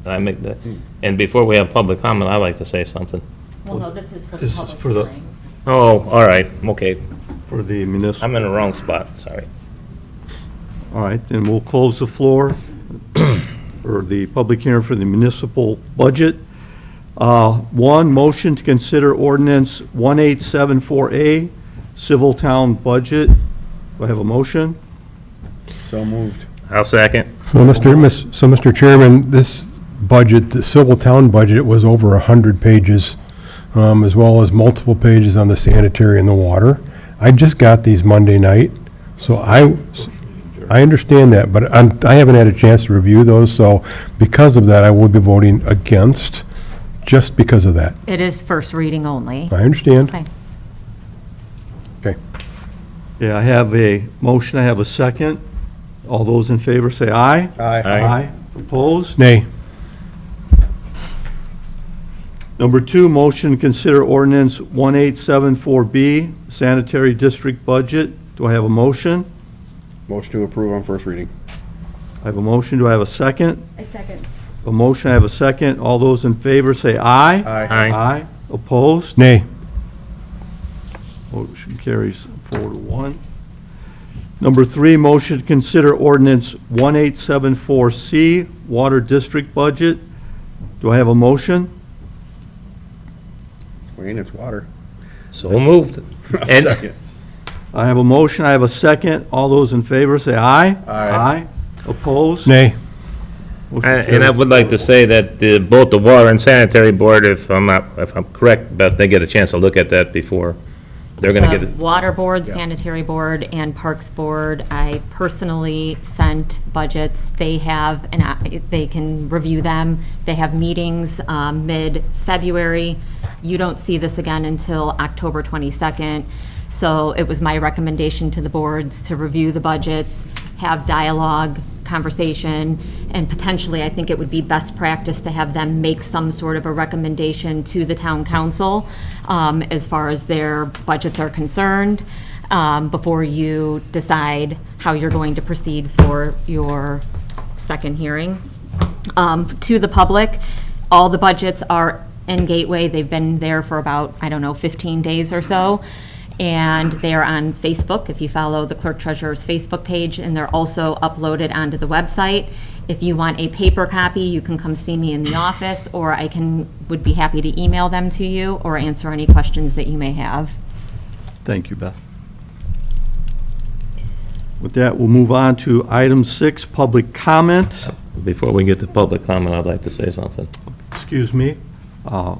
Speaker 9: I make that, and before we have public comment, I'd like to say something.
Speaker 2: Well, no, this is for
Speaker 1: This is for the-
Speaker 9: Oh, all right, okay.
Speaker 1: For the municipal.
Speaker 9: I'm in the wrong spot, sorry.
Speaker 1: All right, then we'll close the floor for the public hearing for the municipal budget. One, motion to consider ordinance 1874A, civil town budget. Do I have a motion?
Speaker 10: So moved.
Speaker 9: I'll second.
Speaker 3: So, Mr. Chairman, this budget, the civil town budget, was over 100 pages, as well as multiple pages on the sanitary and the water. I just got these Monday night, so I understand that, but I haven't had a chance to review those, so because of that, I will be voting against, just because of that.
Speaker 2: It is first reading only.
Speaker 3: I understand.
Speaker 2: Okay.
Speaker 3: Okay.
Speaker 1: Yeah, I have a motion, I have a second. All those in favor say aye.
Speaker 9: Aye.
Speaker 1: Opposed?
Speaker 3: Nay.
Speaker 1: Number two, motion to consider ordinance 1874B, sanitary district budget. Do I have a motion?
Speaker 10: Motion to approve on first reading.
Speaker 1: I have a motion, do I have a second?
Speaker 8: A second.
Speaker 1: A motion, I have a second. All those in favor say aye.
Speaker 10: Aye.
Speaker 1: Aye. Opposed?
Speaker 3: Nay.
Speaker 1: Motion carries 4-1. Number three, motion to consider ordinance 1874C, water district budget. Do I have a motion?
Speaker 10: Wayne, it's water.
Speaker 9: So moved. And
Speaker 10: Second.
Speaker 1: I have a motion, I have a second. All those in favor say aye.
Speaker 10: Aye.
Speaker 1: Opposed?
Speaker 3: Nay.
Speaker 1: Motion
Speaker 9: And I
Speaker 1: carries.
Speaker 9: would like to say that both the Water and Sanitary Board, if I'm correct, but they get a chance to look at that before, they're gonna get it.
Speaker 2: Water Board, Sanitary Board, and Parks Board, I personally sent budgets. They have, they can review them. They have meetings mid-February. You don't see this again until October 22nd. So it was my recommendation to the boards to review the budgets, have dialogue, conversation, and potentially, I think it would be best practice to have them make some sort of a recommendation to the town council as far as their budgets are concerned, before you decide how you're going to proceed for your second hearing. To the public, all the budgets are in Gateway. They've been there for about, 15 days or so. And they are on Facebook, if you follow the Clerk Treasurer's Facebook page, and they're also uploaded onto the website. If you want a paper copy, you can come see me in the office, or would be happy to email them to you or answer any questions that you may have.
Speaker 1: Thank you, Beth. With that, we'll move on to item 6, public comment.
Speaker 9: Before we get to public comment, I'd like to say something.
Speaker 1: Excuse me,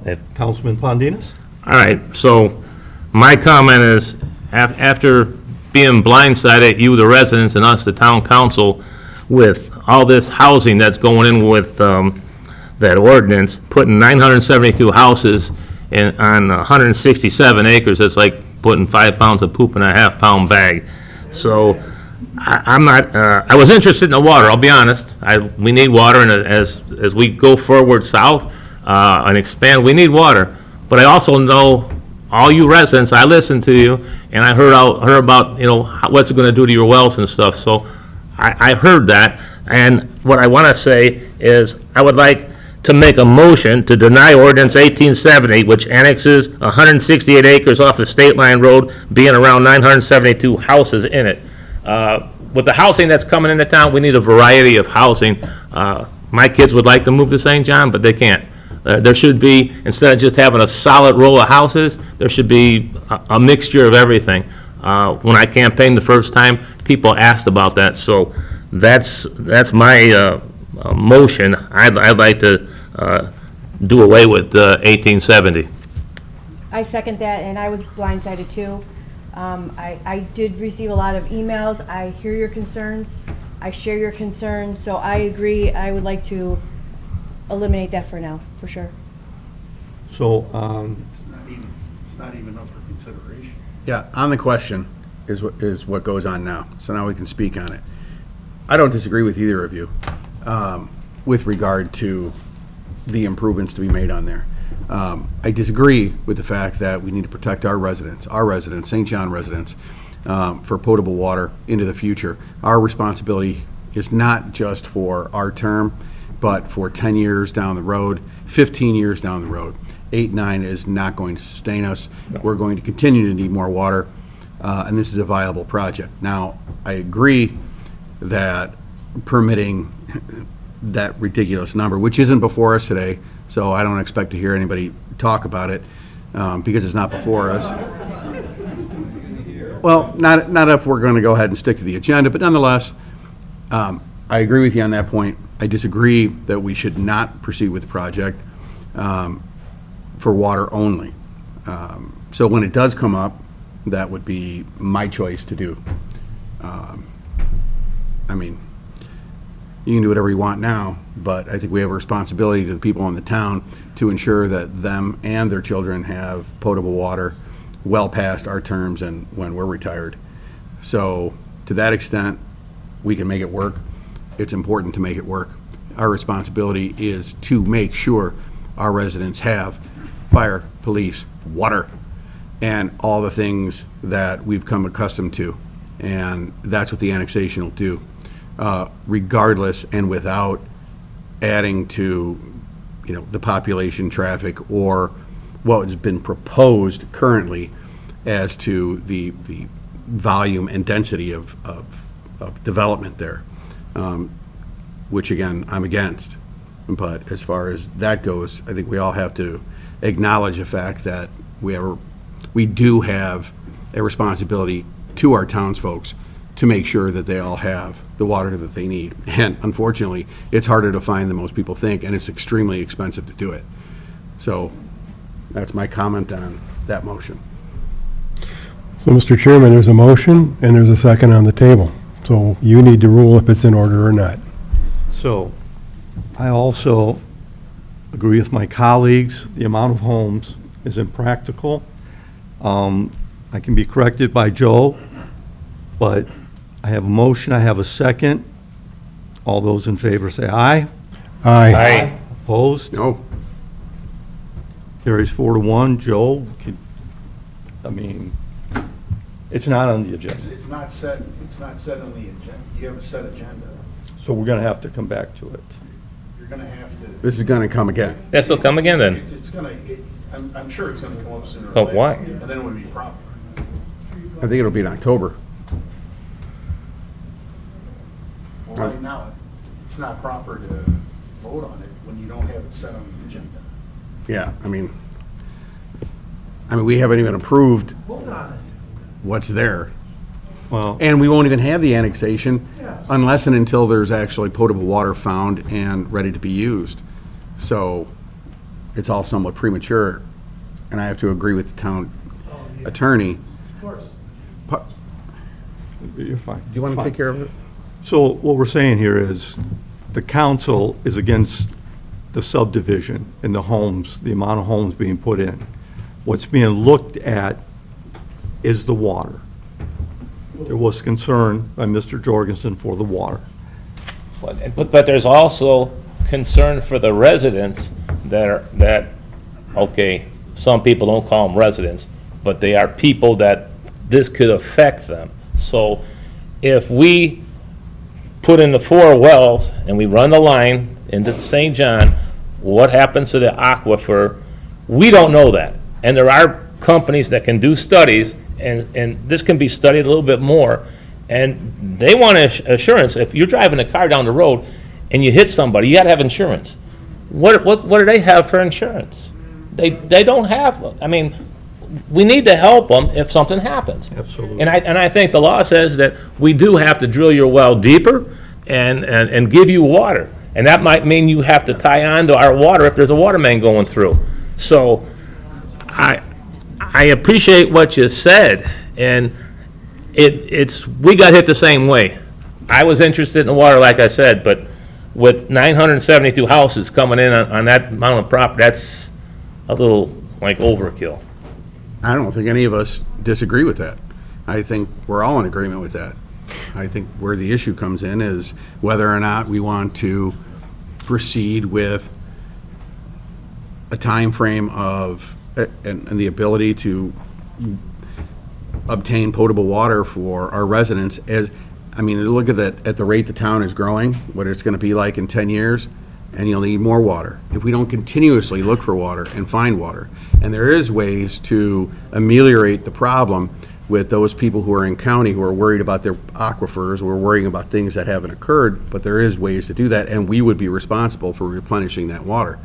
Speaker 9: If-
Speaker 1: Councilman Pondinas?
Speaker 9: All right, so my comment is, after being blindsided, you, the residents, and us, the town council, with all this housing that's going in with that ordinance, putting 972 houses on 167 acres, it's like putting 5 pounds of poop in a half-pound bag. So I'm not, I was interested in the water, I'll be honest. We need water, and as we go forward south and expand, we need water. But I also know all you residents, I listen to you, and I heard about, what's it gonna do to your wells and stuff, so I heard that. And what I wanna say is, I would like to make a motion to deny ordinance 1870, which annexes 168 acres off of State Line Road, being around 972 houses in it. With the housing that's coming into town, we need a variety of housing. My kids would like to move to St. John, but they can't. There should be, instead of just having a solid row of houses, there should be a mixture of everything. When I campaigned the first time, people asked about that, so that's my motion. I'd like to do away with 1870.
Speaker 11: I second that, and I was blindsided too. I did receive a lot of emails. I hear your concerns. I share your concerns, so I agree. I would like to eliminate that for now, for sure.
Speaker 1: So,
Speaker 7: It's not even up for consideration.
Speaker 10: Yeah, on the question is what goes on now. So now we can speak on it. I don't disagree with either of you with regard to the improvements to be made on there. I disagree with the fact that we need to protect our residents, St. John residents, for potable water into the future. Our responsibility is not just for our term, but for 10 years down the road, 15 years down the road. 8, 9 is not going to sustain us. We're going to continue to need more water, and this is a viable project. Now, I agree that permitting that ridiculous number, which isn't before us today, so I don't expect to hear anybody talk about it, because it's not before us. Well, not if we're going to go ahead and stick to the agenda, but nonetheless, I agree with you on that point. I disagree that we should not proceed with the project for water only. So when it does come up, that would be my choice to do. I mean, you can do whatever you want now, but I think we have a responsibility to the people in the town to ensure that them and their children have potable water well past our terms and when we're retired. So to that extent, we can make it work. It's important to make it work. Our responsibility is to make sure our residents have fire, police, water, and all the things that we've come accustomed to. And that's what the annexation will do, regardless and without adding to, the population, traffic, or what has been proposed currently as to the volume and density of development there, which again, I'm against. But as far as that goes, I think we all have to acknowledge the fact that we do have a responsibility to our townsfolk to make sure that they all have the water that they need. And unfortunately, it's harder to find than most people think, and it's extremely expensive to do it. So that's my comment on that motion.
Speaker 3: So, Mr. Chairman, there's a motion and there's a second on the table. So you need to rule if it's in order or not.
Speaker 1: So, I also agree with my colleagues. The amount of homes is impractical. I can be corrected by Joe, but I have a motion, I have a second. All those in favor say aye.
Speaker 3: Aye.
Speaker 1: Opposed?
Speaker 10: No?
Speaker 1: Carries 4-1. Joe, it's not on the agenda,
Speaker 7: It's not set on the agenda. You have a set agenda.
Speaker 1: so we're going to have to come back to it.
Speaker 7: You're gonna have to.
Speaker 10: This is going to come again.
Speaker 9: Yes, it'll come again then.
Speaker 7: I'm sure it's gonna come up sooner or
Speaker 9: Oh,
Speaker 7: later.
Speaker 9: why?
Speaker 7: And then it would be proper.
Speaker 10: I think it'll be in October.
Speaker 7: Well, right now, it's not proper to vote on it when you don't have it set on the agenda.
Speaker 10: Yeah, I mean, we haven't even approved what's there.
Speaker 1: Well,
Speaker 10: And we won't even have the annexation unless and until there's actually potable water found and ready to be used. So it's all somewhat premature, and I have to agree with the town attorney.
Speaker 5: Of course.
Speaker 1: you're fine.
Speaker 10: Do you want to take care of it?
Speaker 1: So what we're saying here is the council is against the subdivision and the homes, the amount of homes being put in. What's being looked at is the water. there was concern by Mr. Jorgensen for the water.
Speaker 9: But there's also concern for the residents that, okay, some people don't call them residents, but they are people that this could affect them. So if we put in the 4 wells and we run the line into St. John, what happens to the aquifer? We don't know that. And there are companies that can do studies, and this can be studied a little bit more, and they want assurance. If you're driving a car down the road and you hit somebody, you gotta have insurance. What do they have for insurance? They don't have, I mean, we need to help them if something happens.
Speaker 1: Absolutely.
Speaker 9: And I think the law says that we do have to drill your well deeper and give you water. And that might mean you have to tie on to our water if there's a water main going through. So I appreciate what you said, and we got hit the same way. I was interested in the water, like I said, but with 972 houses coming in on that amount of property, that's a little like overkill.
Speaker 10: I don't think any of us disagree with that. I think we're all in agreement with that. I think where the issue comes in is whether or not we want to proceed with a time frame of, and the ability to obtain potable water for our residents. As, I mean, look at the rate the town is growing, what it's gonna be like in 10 years, and you'll need more water. If we don't continuously look for water and find water, and there is ways to ameliorate the problem with those people who are in county who are worried about their aquifers, who are worrying about things that haven't occurred, but there is ways to do that, and we would be responsible for replenishing that water.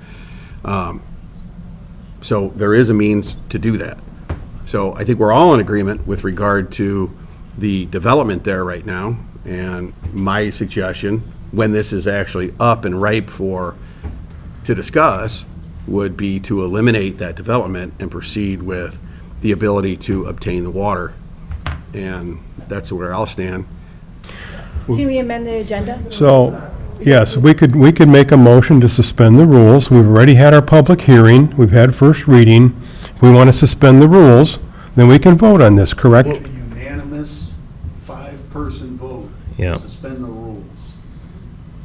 Speaker 10: So there is a means to do that. So I think we're all in agreement with regard to the development there right now, and my suggestion, when this is actually up and ripe to discuss, would be to eliminate that development and proceed with the ability to obtain the water. And that's where I'll stand.
Speaker 11: Can we amend the agenda?
Speaker 3: So, yes, we could make a motion to suspend the rules. We've already had our public hearing, we've had first reading. If we want to suspend the rules, then we can vote on this, correct?
Speaker 7: Unanimous 5-person vote.
Speaker 9: Yeah.
Speaker 7: To suspend the rules.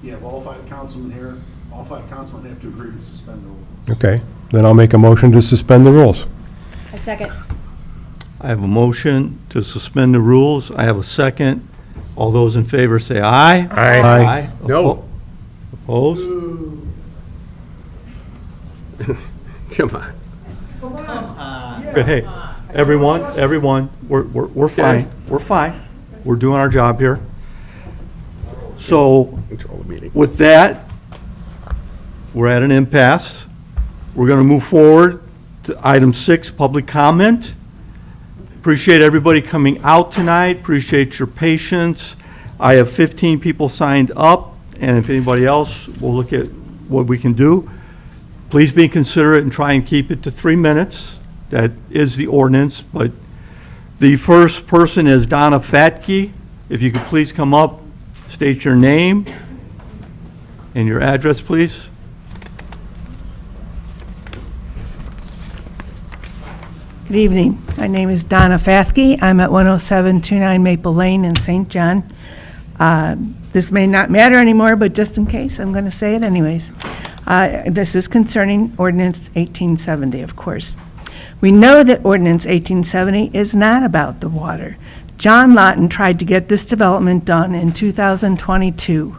Speaker 7: You have all 5 councilmen here, all 5 councilmen have to agree to suspend the rules.
Speaker 3: Okay, then I'll make a motion to suspend the rules.
Speaker 11: A second.
Speaker 1: I have a motion to suspend the rules. I have a second. All those in favor say aye.
Speaker 3: Aye.
Speaker 10: No.
Speaker 1: Opposed?
Speaker 10: Come on.
Speaker 1: Hey, everyone, we're fine. We're fine. We're doing our job here. So
Speaker 10: Control the meeting.
Speaker 1: with that, we're at an impasse. We're going to move forward to item 6, public comment. Appreciate everybody coming out tonight. Appreciate your patience. I have 15 people signed up, and if anybody else, we'll look at what we can do. Please be considerate and try and keep it to 3 minutes. That is the ordinance, but the first person is Donna Fatke. If you could please come up, state your name and your address, please.
Speaker 12: Good evening. My name is Donna Fathke. I'm at 10729 Maple Lane in St. John. This may not matter anymore, but just in case, I'm going to say it anyways. This is concerning Ordinance 1870, of course. We know that Ordinance 1870 is not about the water. John Lawton tried to get this development done in 2022.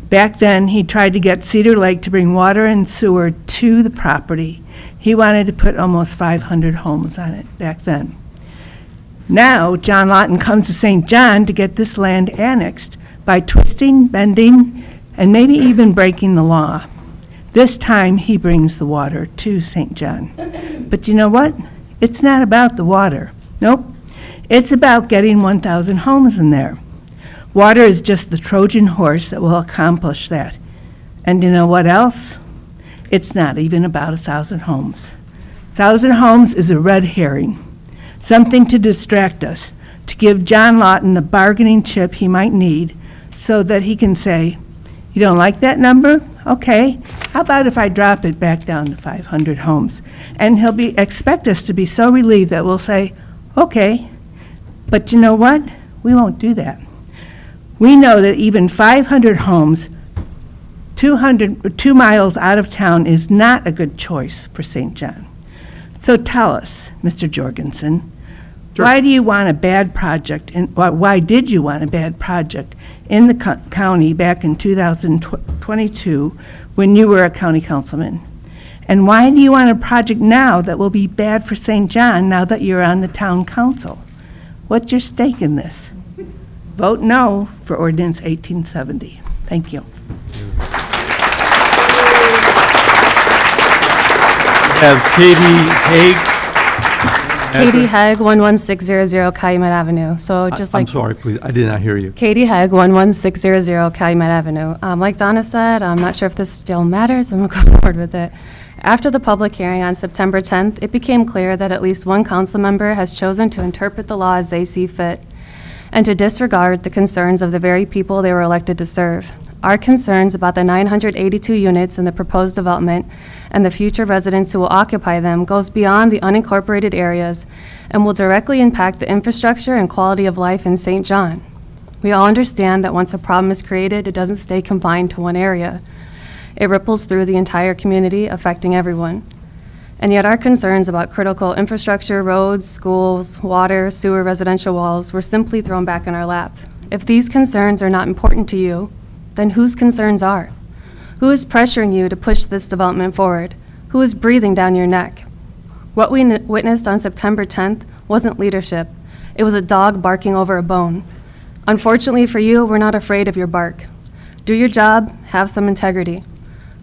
Speaker 12: Back then, he tried to get Cedar Lake to bring water and sewer to the property. He wanted to put almost 500 homes on it back then. Now, John Lawton comes to St. John to get this land annexed by twisting, bending, and maybe even breaking the law. This time, he brings the water to St. John. But you know what? It's not about the water. Nope. It's about getting 1,000 homes in there. Water is just the Trojan horse that will accomplish that. And you know what else? It's not even about 1,000 homes. 1,000 homes is a red herring, something to distract us, to give John Lawton the bargaining chip he might need so that he can say, you don't like that number? Okay, how about if I drop it back down to 500 homes? And he'll expect us to be so relieved that we'll say, okay, but you know what? We won't do that. We know that even 500 homes 2 miles out of town is not a good choice for St. John. So tell us, Mr. Jorgensen, why do you want a bad project, why did you want a bad project in the county back in 2022 when you were a county councilman? And why do you want a project now that will be bad for St. John now that you're on the town council? What's your stake in this? Vote no for ordinance 1870. Thank you.
Speaker 1: Have Katie Haig.
Speaker 13: Katie Hegg, 11600 Calumet Avenue. So just
Speaker 1: I'm
Speaker 13: like
Speaker 1: sorry, please, I did not hear you.
Speaker 13: Katie Hegg, 11600 Calumet Avenue. Like Donna said, I'm not sure if this still matters, but I'm going to go forward with it. After the public hearing on September 10th, it became clear that at least one council member has chosen to interpret the law as they see fit and to disregard the concerns of the very people they were elected to serve. Our concerns about the 982 units in the proposed development and the future residents who will occupy them goes beyond the unincorporated areas and will directly impact the infrastructure and quality of life in St. John. We all understand that once a problem is created, it doesn't stay confined to one area. It ripples through the entire community, affecting everyone. And yet our concerns about critical infrastructure, roads, schools, water, sewer, residential walls were simply thrown back in our lap. If these concerns are not important to you, then whose concerns are? Who is pressuring you to push this development forward? Who is breathing down your neck? What we witnessed on September 10th wasn't leadership. It was a dog barking over a bone. Unfortunately for you, we're not afraid of your bark. Do your job, have some integrity.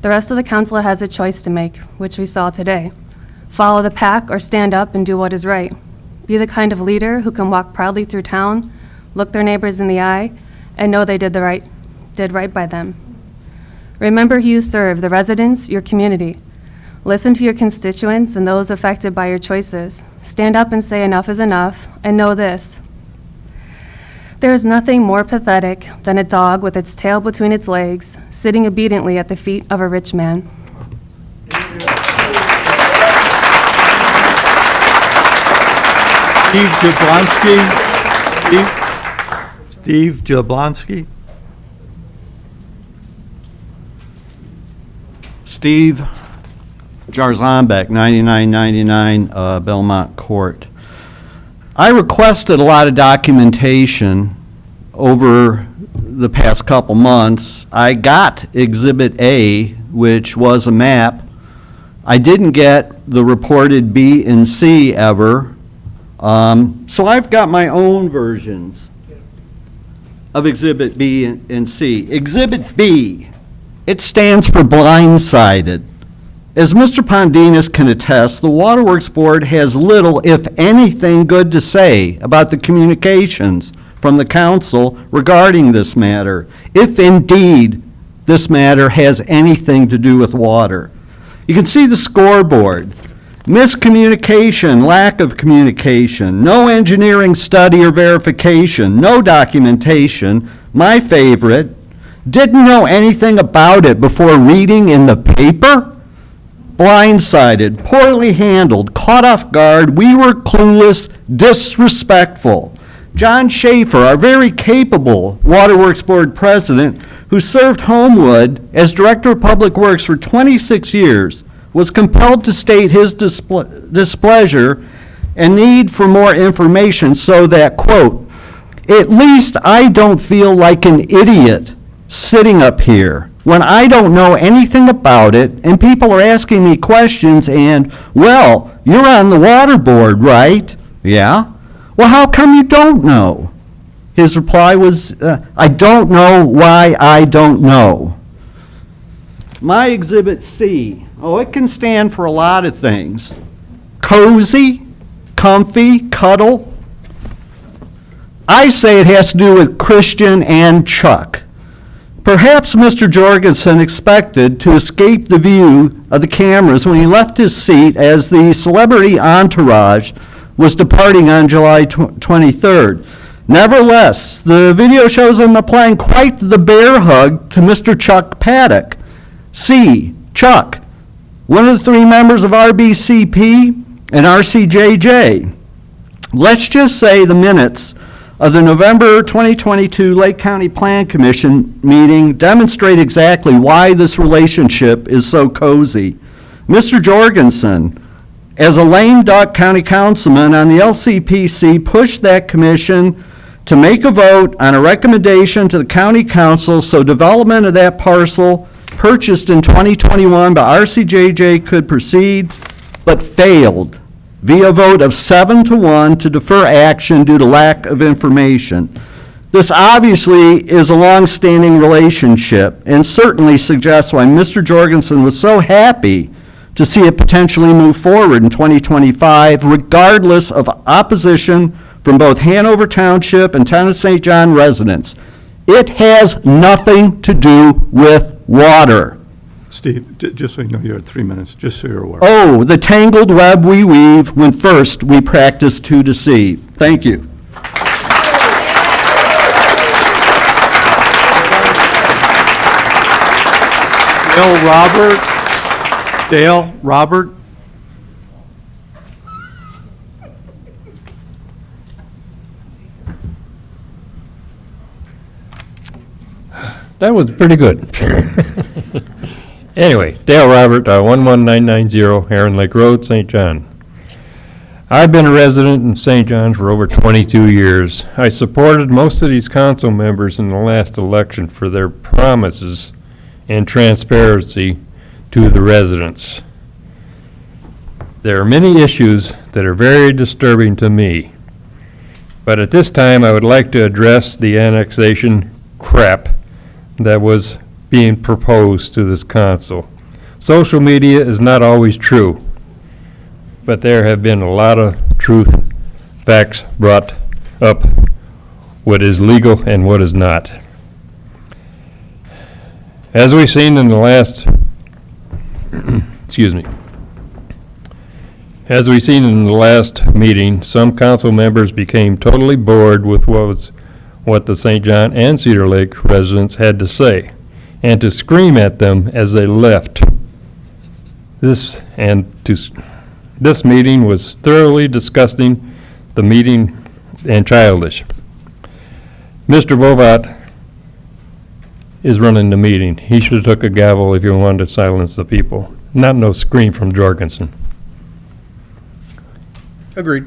Speaker 13: The rest of the council has a choice to make, which we saw today. Follow the pack or stand up and do what is right. Be the kind of leader who can walk proudly through town, look their neighbors in the eye, and know they did right by them. Remember who you serve, the residents, your community. Listen to your constituents and those affected by your choices. Stand up and say enough is enough, and know this. There is nothing more pathetic than a dog with its tail between its legs, sitting obediently at the feet of a rich man.
Speaker 1: Steve Jablonski. Steve Jablonski.
Speaker 14: Steve Jarzambek, 9999 Belmont Court. I requested a lot of documentation over the past couple months. I got Exhibit A, which was a map. I didn't get the reported B and C ever. So I've got my own versions of Exhibit B and C. Exhibit B, it stands for blindsided. As Mr. Pondinas can attest, the Waterworks Board has little, if anything, good to say about the communications from the council regarding this matter, if indeed this matter has anything to do with water. You can see the scoreboard. Miscommunication, lack of communication, no engineering study or verification, no documentation. My favorite, didn't know anything about it before reading in the paper? Blindsided, poorly handled, caught off guard, we were clueless, disrespectful. John Schaefer, our very capable Waterworks Board president, who served Homewood as Director of Public Works for 26 years, was compelled to state his displeasure and need for more information so that, quote, at least I don't feel like an idiot sitting up here when I don't know anything about it and people are asking me questions and, well, you're on the water board, right? Yeah. Well, how come you don't know? His reply was, I don't know why I don't know. My Exhibit C, it can stand for a lot of things. Cozy, comfy, cuddle. I say it has to do with Christian and Chuck. Perhaps Mr. Jorgensen expected to escape the view of the cameras when he left his seat as the celebrity entourage was departing on July 23rd. Nevertheless, the video shows him applying quite the bear hug to Mr. Chuck Paddock. C, Chuck, one of the three members of RBCP and RCJJ. Let's just say the minutes of the November 2022 Lake County Plan Commission meeting demonstrate exactly why this relationship is so cozy. Mr. Jorgensen, as a lame duck county councilman on the LCPC, pushed that commission to make a vote on a recommendation to the county council so development of that parcel purchased in 2021 by RCJJ could proceed, but failed via a vote of 7-1 to defer action due to lack of information. This obviously is a long-standing relationship and certainly suggests why Mr. Jorgensen was so happy to see it potentially move forward in 2025, regardless of opposition from both Hanover Township and Town of St. John residents. It has nothing to do with water.
Speaker 1: Steve, just so you know, you have 3 minutes, just so you're aware.
Speaker 14: Oh, the tangled web we weave when first we practice to deceive. Thank you.
Speaker 1: Dale Robert.
Speaker 15: That was pretty good. Anyway, Dale Robert, 11990 Heron Lake Road, St. John. I've been a resident in St. John for over 22 years. I supported most of these council members in the last election for their promises and transparency to the residents. There are many issues that are very disturbing to me, but at this time I would like to address the annexation crap that was being proposed to this council. Social media is not always true, but there have been a lot of facts brought up, what is legal and what is not. As we've seen in the last, As we've seen in the last meeting, some council members became totally bored with what the St. John and Cedar Lake residents had to say, and to scream at them as they left. This meeting was thoroughly disgusting, the meeting, and childish. Mr. Bovat is running the meeting. He should have took a gavel if he wanted to silence the people, not no scream from Jorgensen.
Speaker 10: Agreed.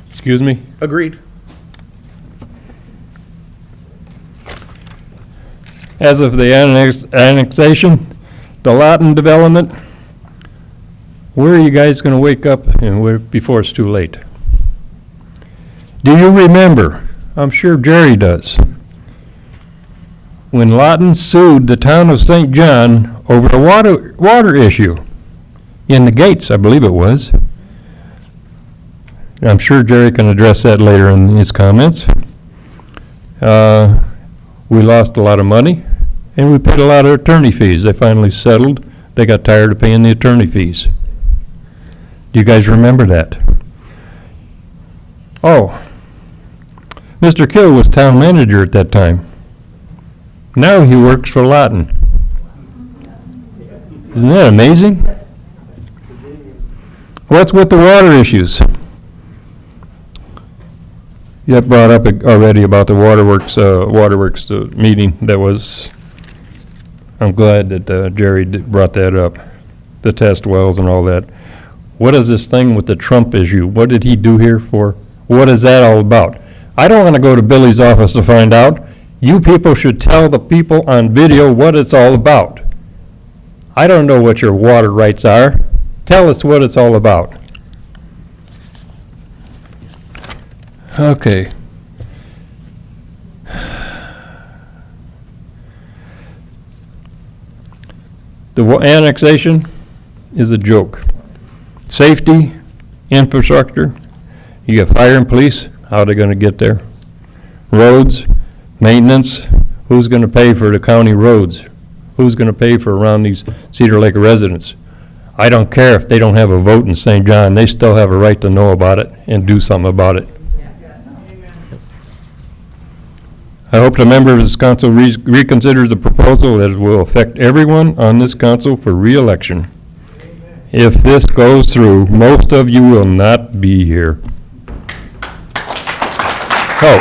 Speaker 15: Excuse me?
Speaker 10: Agreed.
Speaker 15: As of the annexation, the Lawton development, where are you guys going to wake up before it's too late? Do you remember? I'm sure Jerry does. When Lawton sued the town of St. John over a water issue in the gates, I believe it was. I'm sure Jerry can address that later in his comments. We lost a lot of money, and we paid a lot of attorney fees. They finally settled. They got tired of paying the attorney fees. Do you guys remember that? Oh, Mr. Kill was town manager at that time. Now he works for Lawton. Isn't that amazing? What's with the water issues? You had brought up already about the waterworks meeting that was, I'm glad that Jerry brought that up, the test wells and all that. What is this thing with the Trump issue? What did he do here for? What is that all about? I don't want to go to Billy's office to find out. You people should tell the people on video what it's all about. I don't know what your water rights are. Tell us what it's all about. Okay. The annexation is a joke. Safety, infrastructure, you got fire and police, how are they going to get there? Roads, maintenance, who's going to pay for the county roads? Who's going to pay for around these Cedar Lake residents? I don't care if they don't have a vote in St. John, they still have a right to know about it and do something about it. I hope the members of this council reconsiders the proposal that it will affect everyone on this council for re-election. If this goes through, most of you will not be here. Oh.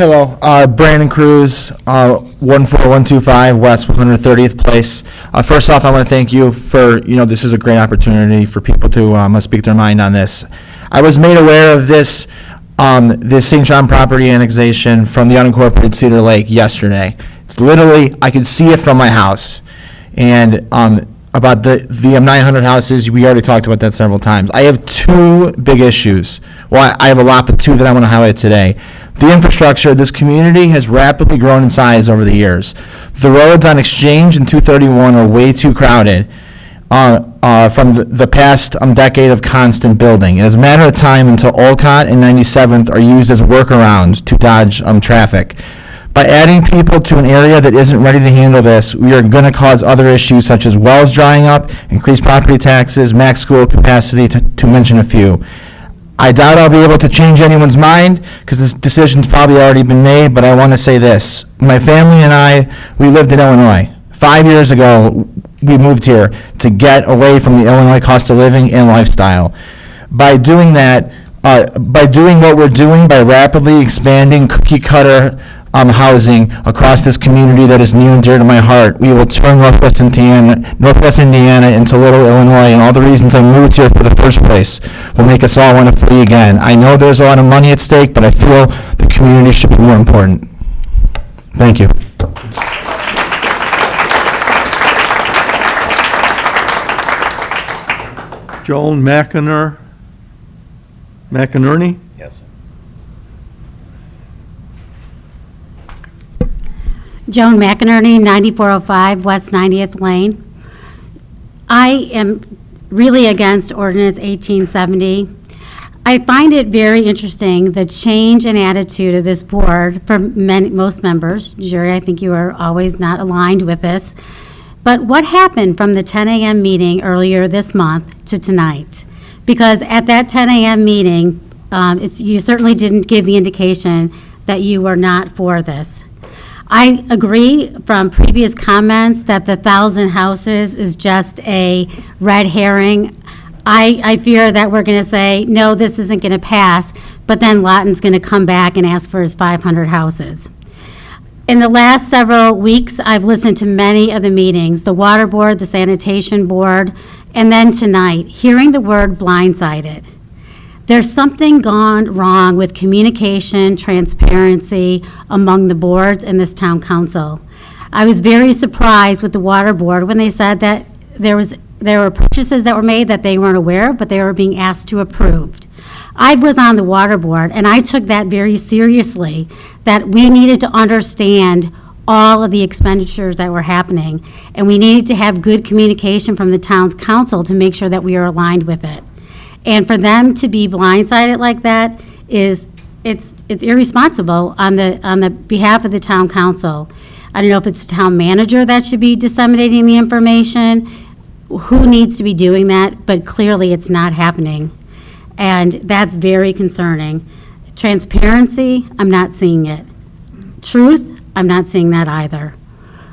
Speaker 16: Hello, Brandon Cruz, 14125 West 130th Place. First off, I want to thank you for, this is a great opportunity for people to speak their mind on this. I was made aware of this St. John property annexation from the unincorporated Cedar Lake yesterday. It's literally, I can see it from my house. And about the 900 houses, we already talked about that several times. I have two big issues. Well, I have a lot, but two that I want to highlight today. The infrastructure, this community has rapidly grown in size over the years. The roads on Exchange and 231 are way too crowded from the past decade of constant building. It is a matter of time until Olcott and 97th are used as workarounds to dodge traffic. By adding people to an area that isn't ready to handle this, we are going to cause other issues such as wells drying up, increased property taxes, max school capacity, to mention a few. I doubt I'll be able to change anyone's mind because this decision's probably already been made, but I want to say this. My family and I, we lived in Illinois. 5 years ago, we moved here to get away from the Illinois cost of living and lifestyle. By doing that, by doing what we're doing, by rapidly expanding cookie-cutter housing across this community that is near and dear to my heart, we will turn Northwest Indiana into Little Illinois, and all the reasons I moved here for the first place will make us all want to flee again. I know there's a lot of money at stake, but I feel the community should be more important. Thank you.
Speaker 1: Joan McInerney?
Speaker 6: Yes.
Speaker 17: Joan McInerney, 9405 West 90th Lane. I am really against Ordinance 1870. I find it very interesting, the change in attitude of this board for most members. Jerry, I think you are always not aligned with this. But what happened from the 10 a.m. meeting earlier this month to tonight? Because at that 10 a.m. meeting, you certainly didn't give the indication that you were not for this. I agree from previous comments that the 1,000 houses is just a red herring. I fear that we're going to say, no, this isn't going to pass, but then Lawton's going to come back and ask for his 500 houses. In the last several weeks, I've listened to many of the meetings, the Water Board, the Sanitation Board, and then tonight, hearing the word blindsided. There's something gone wrong with communication, transparency among the boards and this town council. I was very surprised with the Water Board when they said that there were purchases that were made that they weren't aware of, but they were being asked to approve. I was on the Water Board, and I took that very seriously, that we needed to understand all of the expenditures that were happening, and we needed to have good communication from the town's council to make sure that we are aligned with it. And for them to be blindsided like that it's irresponsible on the behalf of the town council. I don't know if it's the town manager that should be disseminating the information, who needs to be doing that, but clearly it's not happening. And that's very concerning. Transparency, I'm not seeing it. Truth, I'm not seeing that either.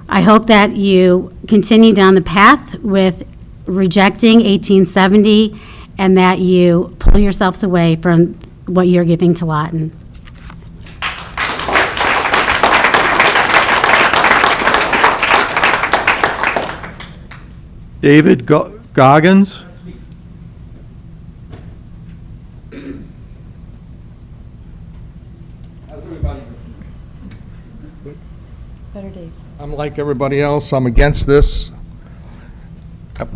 Speaker 17: I hope that you continue down the path with rejecting 1870 and that you pull yourselves away from what you're giving to Lawton.
Speaker 1: David Goggins?
Speaker 11: Better days.
Speaker 18: I'm like everybody else, I'm against this.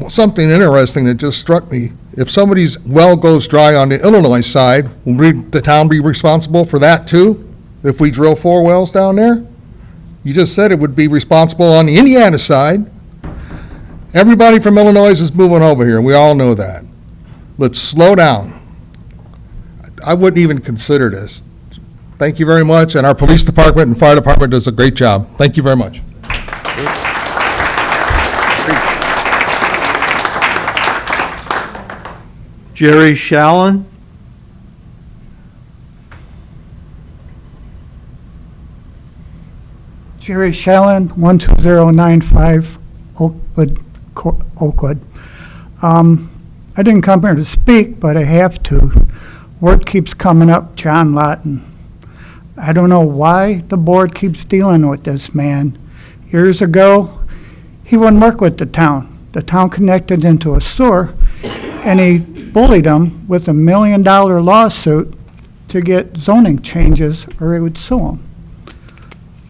Speaker 18: Something interesting that just struck me, if somebody's well goes dry on the Illinois side, will the town be responsible for that too? If we drill 4 wells down there? You just said it would be responsible on the Indiana side. Everybody from Illinois is moving over here, and we all know that. Let's slow down. I wouldn't even consider this. Thank you very much, and our police department and fire department does a great job. Thank you very much.
Speaker 1: Jerry Shallon?
Speaker 19: Jerry Shallon, 12095 Oakwood. I didn't come here to speak, but I have to. Word keeps coming up, John Lawton. I don't know why the board keeps dealing with this man. Years ago, he wouldn't work with the town. The town connected into a sewer, and he bullied him with $1 million lawsuit to get zoning changes, or he would sue him.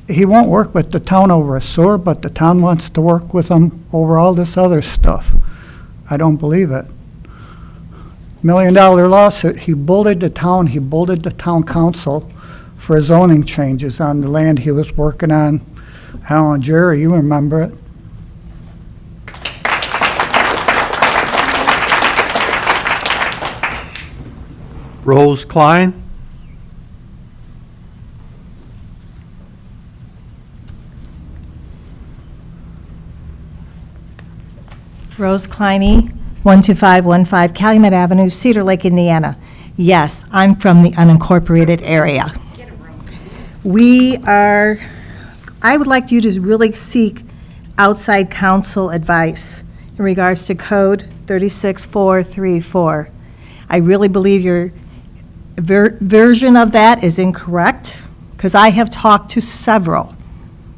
Speaker 19: He won't work with the town over a sewer, but the town wants to work with him over all this other stuff. I don't believe it. $1 million lawsuit, he bullied the town, he bullied the town council for zoning changes on the land he was working on. I don't know, Jerry, you remember it.
Speaker 1: Rose Klein?
Speaker 20: Rose Kleiny, 12515 Calumet Avenue, Cedar Lake, Indiana. Yes, I'm from the unincorporated area. I would like you to really seek outside counsel advice in regards to Code 36434. I really believe your version of that is incorrect, because I have talked to several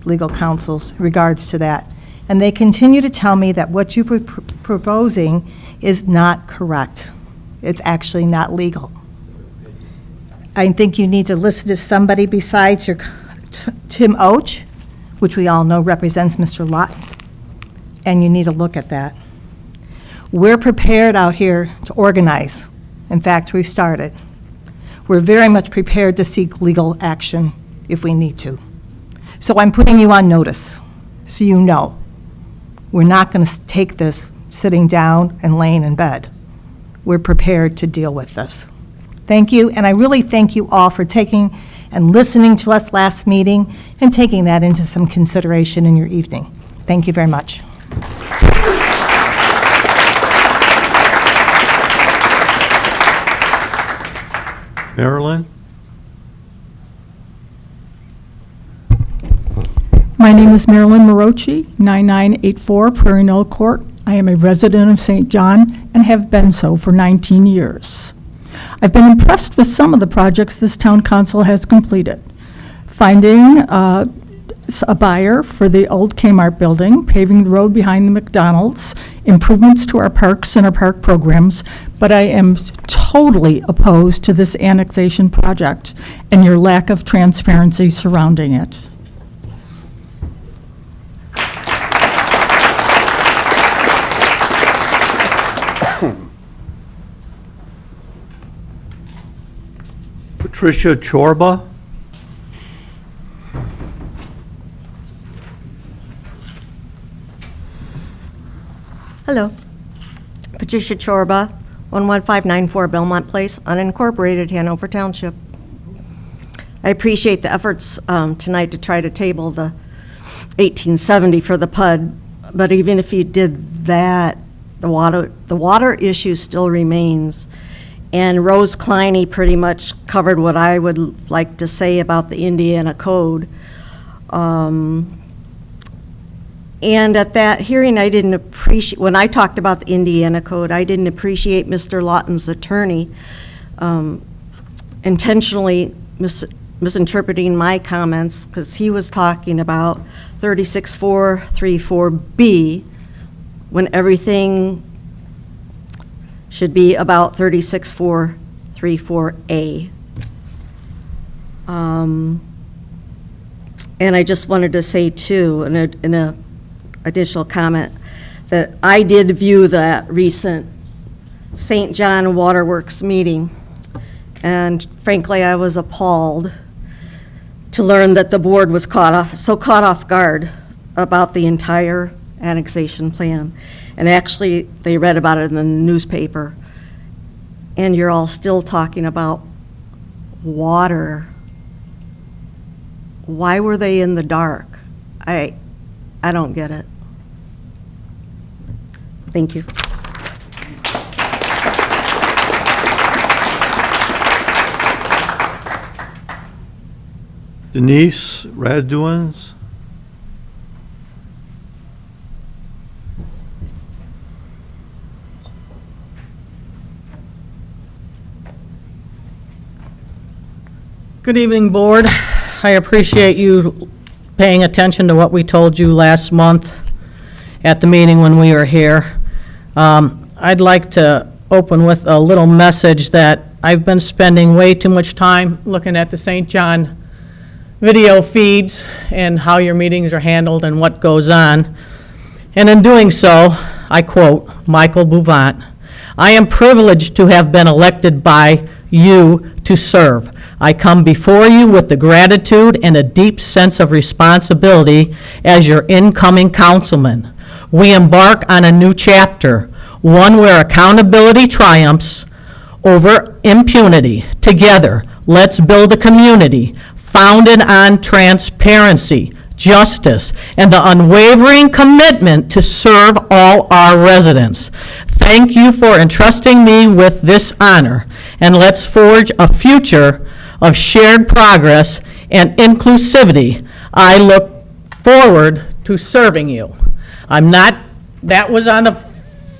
Speaker 20: legal counsels in regards to that, and they continue to tell me that what you're proposing is not correct. It's actually not legal. I think you need to listen to somebody besides your Tim Oach, which we all know represents Mr. Lott, and you need to look at that. We're prepared out here to organize. In fact, we've started. We're very much prepared to seek legal action if we need to. So I'm putting you on notice, so you know. We're not going to take this sitting down and laying in bed. We're prepared to deal with this. Thank you, and I really thank you all for taking and listening to us last meeting and taking that into some consideration in your evening. Thank you very much.
Speaker 1: Marilyn?
Speaker 4: My name is Marilyn Marochi, 9984 Prairie Knoll Court. I am a resident of St. John and have been so for 19 years. I've been impressed with some of the projects this town council has completed. Finding a buyer for the old Kmart building, paving the road behind the McDonald's, improvements to our parks and our park programs, but I am totally opposed to this annexation project and your lack of transparency surrounding it.
Speaker 1: Patricia Chorba?
Speaker 21: Hello. Patricia Chorba, 11594 Belmont Place, unincorporated Hanover Township. I appreciate the efforts tonight to try to table the 1870 for the PUD, but even if you did that, the water issue still remains. And Rose Kleiny pretty much covered what I would like to say about the Indiana Code. And at that hearing, I didn't appreciate, when I talked about the Indiana Code, I didn't appreciate Mr. Lawton's attorney intentionally misinterpreting my comments, because he was talking about 36434B when everything should be about 36434A. And I just wanted to say too, in a additional comment, that I did view that recent St. John Waterworks meeting, and frankly, I was appalled to learn that the board was caught off guard about the entire annexation plan. And actually, they read about it in the newspaper, and you're all still talking about water. Why were they in the dark? I don't get it. Thank you.
Speaker 1: Denise Raduans?
Speaker 2: Good evening, Board. I appreciate you paying attention to what we told you last month at the meeting when we were here. I'd like to open with a little message that I've been spending way too much time looking at the St. John video feeds and how your meetings are handled and what goes on. And in doing so, I quote Michael Bouvant, "I am privileged to have been elected by you to serve. I come before you with the gratitude and a deep sense of responsibility as your incoming councilman. We embark on a new chapter, one where accountability triumphs over impunity. Together, let's build a community founded on transparency, justice, and the unwavering commitment to serve all our residents. Thank you for entrusting me with this honor, and let's forge a future of shared progress and inclusivity. I look forward to serving you." That was on the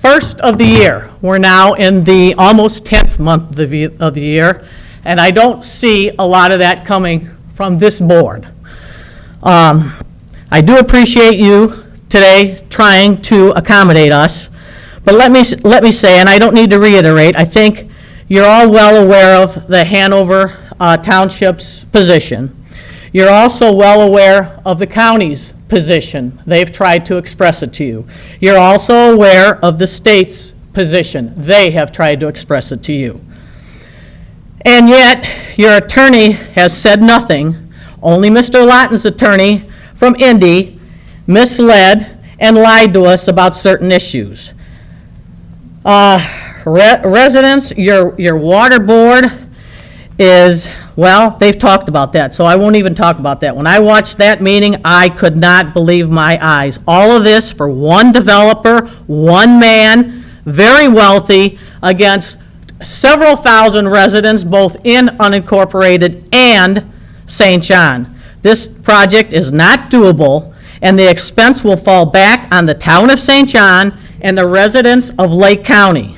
Speaker 2: first of the year. We're now in the almost 10th month of the year, and I don't see a lot of that coming from this board. I do appreciate you today trying to accommodate us, but let me say, and I don't need to reiterate, I think you're all well aware of the Hanover Township's position. You're also well aware of the county's position. They've tried to express it to you. You're also aware of the state's position. They have tried to express it to you. And yet, your attorney has said nothing. Only Mr. Lawton's attorney from Indy misled and lied to us about certain issues. Residents, your water board is, well, they've talked about that, so I won't even talk about that. When I watched that meeting, I could not believe my eyes. All of this for one developer, one man, very wealthy, against several thousand residents, both in unincorporated and St. John. This project is not doable, and the expense will fall back on the town of St. John and the residents of Lake County.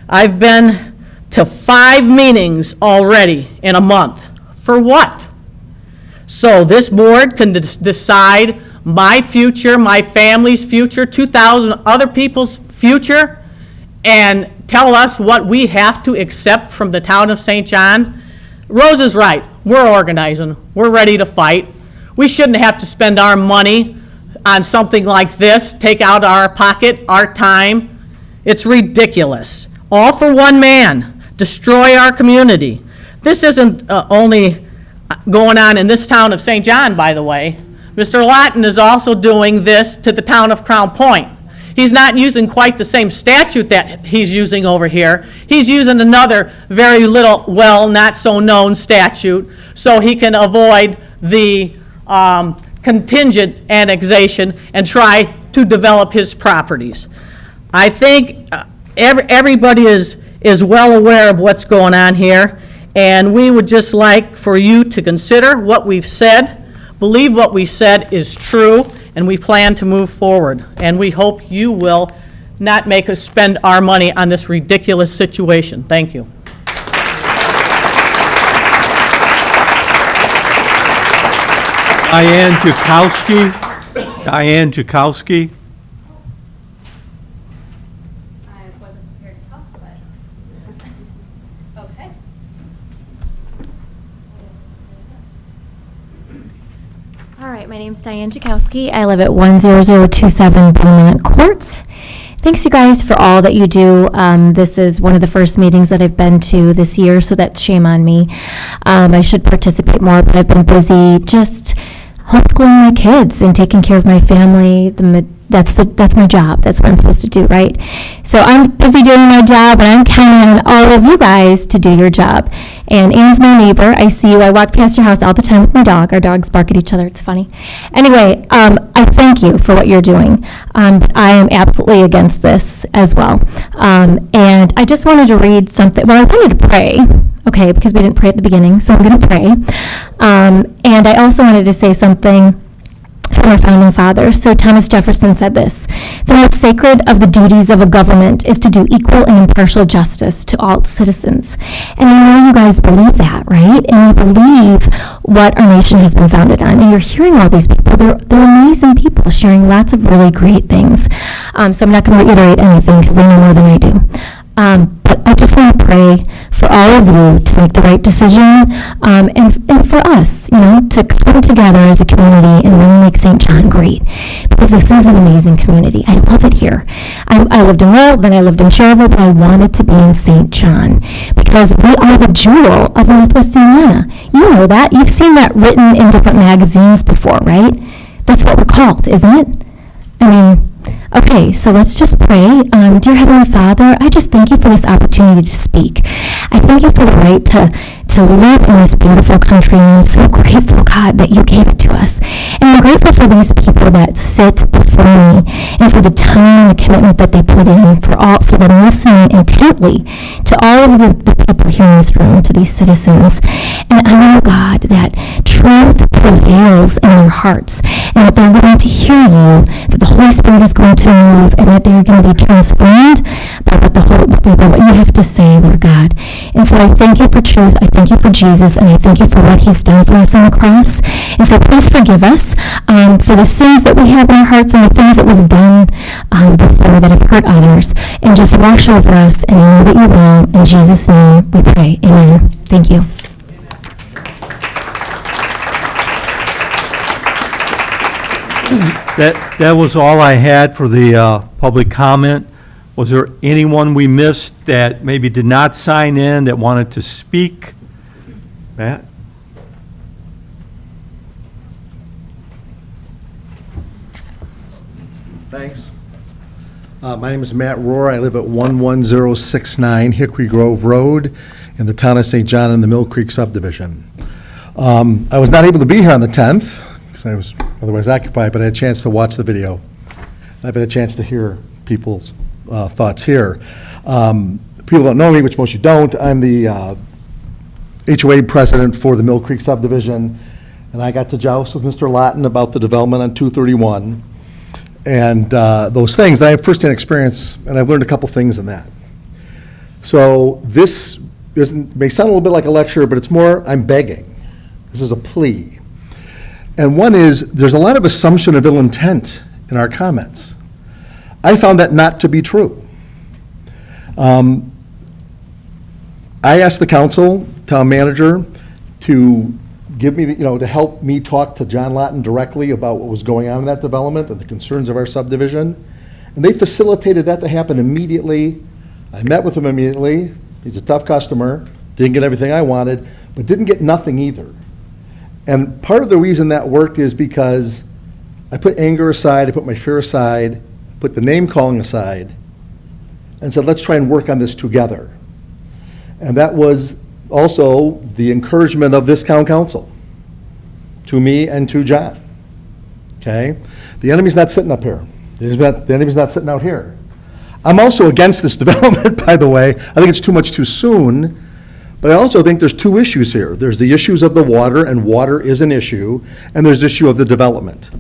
Speaker 2: I've been to 5 meetings already in a month. For what? So this board can decide my future, my family's future, 2,000 other people's future, and tell us what we have to accept from the town of St. John? Rose is right. We're organizing. We're ready to fight. We shouldn't have to spend our money on something like this, take out our pocket, our time. It's ridiculous. All for one man. Destroy our community. This isn't only going on in this town of St. John, by the way. Mr. Lawton is also doing this to the town of Crown Point. He's not using quite the same statute that he's using over here. He's using another very little, well, not so known statute so he can avoid the contingent annexation and try to develop his properties. I think everybody is well aware of what's going on here, and we would just like for you to consider what we've said, believe what we said is true, and we plan to move forward. And we hope you will not make us spend our money on this ridiculous situation. Thank you.
Speaker 1: Diane Jakowski. Diane Jakowski.
Speaker 8: All right, my name's Diane Jakowski. I live at 10027 Belmont Court. Thanks, you guys, for all that you do. This is one of the first meetings that I've been to this year, so that's shame on me. I should participate more, but I've been busy just homeschooling my kids and taking care of my family. That's my job. That's what I'm supposed to do, right? So I'm busy doing my job, and I'm counting on all of you guys to do your job. And Ann's my neighbor. I see you. I walk past your house all the time with my dog. Our dogs bark at each other. It's funny. Anyway, I thank you for what you're doing. But I am absolutely against this as well. And I just wanted to read something. Well, I wanted to pray, okay, because we didn't pray at the beginning, so I'm going to pray. And I also wanted to say something from our founding fathers. So Thomas Jefferson said this: "The most sacred of the duties of a government is to do equal and impartial justice to all its citizens." And I know you guys believe that, right? And you believe what our nation has been founded on. And you're hearing all these people. They're amazing people sharing lots of really great things. So I'm not going to reiterate anything because they know more than I do. But I just want to pray for all of you to make the right decision, and for us, to come together as a community and really make St. John great, because this is an amazing community. I love it here. I lived in Lowell, then I lived in Cherville, but I wanted to be in St. John because we are the jewel of Northwest Indiana. You know that. You've seen that written in different magazines before, right? That's what we're called, isn't it? I mean, okay, so let's just pray. Dear Heavenly Father, I just thank you for this opportunity to speak. I thank you for the right to live in this beautiful country, and I'm so grateful, God, that you gave it to us. And I'm grateful for these people that sit before me, and for the time and the commitment that they put in, for them listening intently to all of the people here in this room, to these citizens. And I know, God, that truth prevails in their hearts, and that they're going to hear you, that the Holy Spirit is going to move, and that they're going to be transformed by what you have to say, Lord God. And so I thank you for truth, I thank you for Jesus, and I thank you for what he's done for us on the cross. And so please forgive us for the sins that we have in our hearts and the things that we've done before that have hurt others, and just wash over us, and I know that you will. In Jesus' name we pray, amen. Thank you.
Speaker 1: That was all I had for the public comment. Was there anyone we missed that maybe did not sign in that wanted to speak? Matt?
Speaker 18: Thanks. My name is Matt Rohr. I live at 11069 Hickory Grove Road in the town of St. John in the Mill Creek subdivision. I was not able to be here on the 10th because I was otherwise occupied, but I had a chance to watch the video. I've had a chance to hear people's thoughts here. People don't know me, which most of you don't. I'm the HOA president for the Mill Creek subdivision, and I got to joust with Mr. Lawton about the development on 231 and those things. I have firsthand experience, and I've learned a couple things in that. So this may sound a little bit like a lecture, but it's more, I'm begging. This is a plea. And one is, there's a lot of assumption of ill intent in our comments. I found that not to be true. I asked the council, town manager, to give me, to help me talk to John Lawton directly about what was going on in that development and the concerns of our subdivision. And they facilitated that to happen immediately. I met with him immediately. He's a tough customer, didn't get everything I wanted, but didn't get nothing either. And part of the reason that worked is because I put anger aside, I put my fear aside, put the name calling aside, and said, let's try and work on this together. And that was also the encouragement of this town council to me and to John. Okay? The enemy's not sitting up here. The enemy's not sitting out here. I'm also against this development, by the way. I think it's too much too soon. But I also think there's two issues here. There's the issues of the water, and water is an issue, and there's the issue of the development.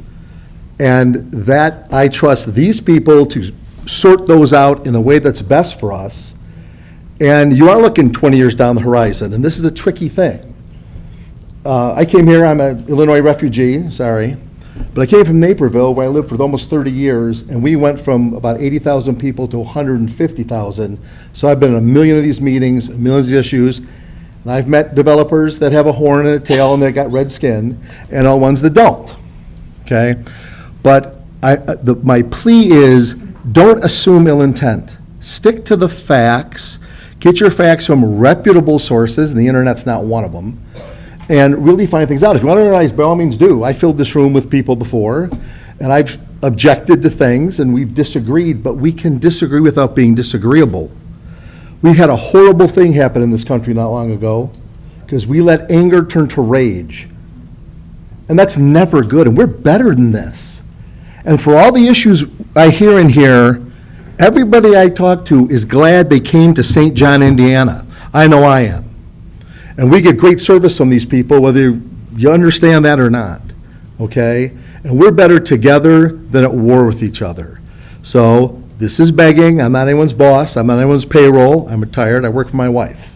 Speaker 18: And that, I trust these people to sort those out in a way that's best for us. And you are looking 20 years down the horizon, and this is a tricky thing. I came here, I'm an Illinois refugee, sorry, but I came from Naperville, where I lived for almost 30 years, and we went from about 80,000 people to 150,000. So I've been in a million of these meetings, millions of issues, and I've met developers that have a horn and a tail and they got red skin, and all ones that don't, okay? But my plea is, don't assume ill intent. Stick to the facts. Get your facts from reputable sources, and the internet's not one of them, and really find things out. If you want to analyze, by all means do. I filled this room with people before, and I've objected to things, and we've disagreed, but we can disagree without being disagreeable. We had a horrible thing happen in this country not long ago, because we let anger turn to rage. And that's never good, and we're better than this. And for all the issues I hear in here, everybody I talk to is glad they came to St. John, Indiana. I know I am. And we get great service from these people, whether you understand that or not. okay? And we're better together than at war with each other. So this is begging. I'm not anyone's boss. I'm not anyone's payroll. I'm retired. I work for my wife.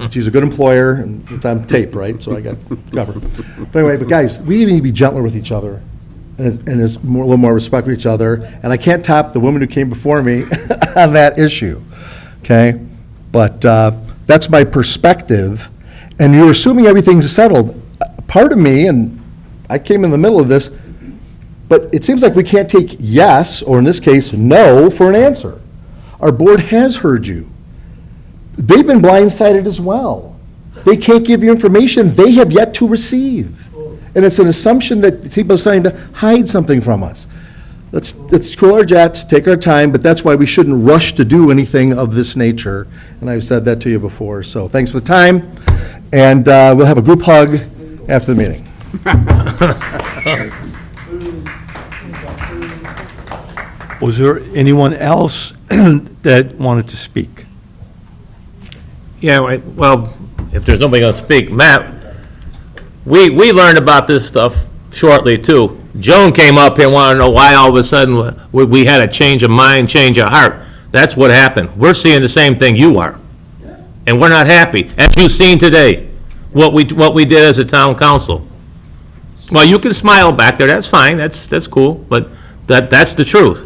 Speaker 18: She's a good employer, and it's on tape, right? So I got covered. But anyway, but guys, we need to be gentler with each other and a little more respect for each other. And I can't top the woman who came before me on that issue, okay? But that's my perspective. And you're assuming everything's settled. Part of me, and I came in the middle of this, but it seems like we can't take yes, or in this case, no, for an answer. Our board has heard you. They've been blindsided as well. They can't give you information they have yet to receive. And it's an assumption that people are trying to hide something from us. Let's cool our jets, take our time, but that's why we shouldn't rush to do anything of this nature. And I've said that to you before. So thanks for the time, and we'll have a group hug after the meeting.
Speaker 1: Was there anyone else that wanted to speak?
Speaker 9: Yeah, well, if there's nobody going to speak, Matt, we learned about this stuff shortly, too. Joan came up here and wanted to know why all of a sudden we had a change of mind, change of heart. That's what happened. We're seeing the same thing you are. And we're not happy, as you've seen today, what we did as a town council. Well, you can smile back there, that's fine, that's cool, but that's the truth.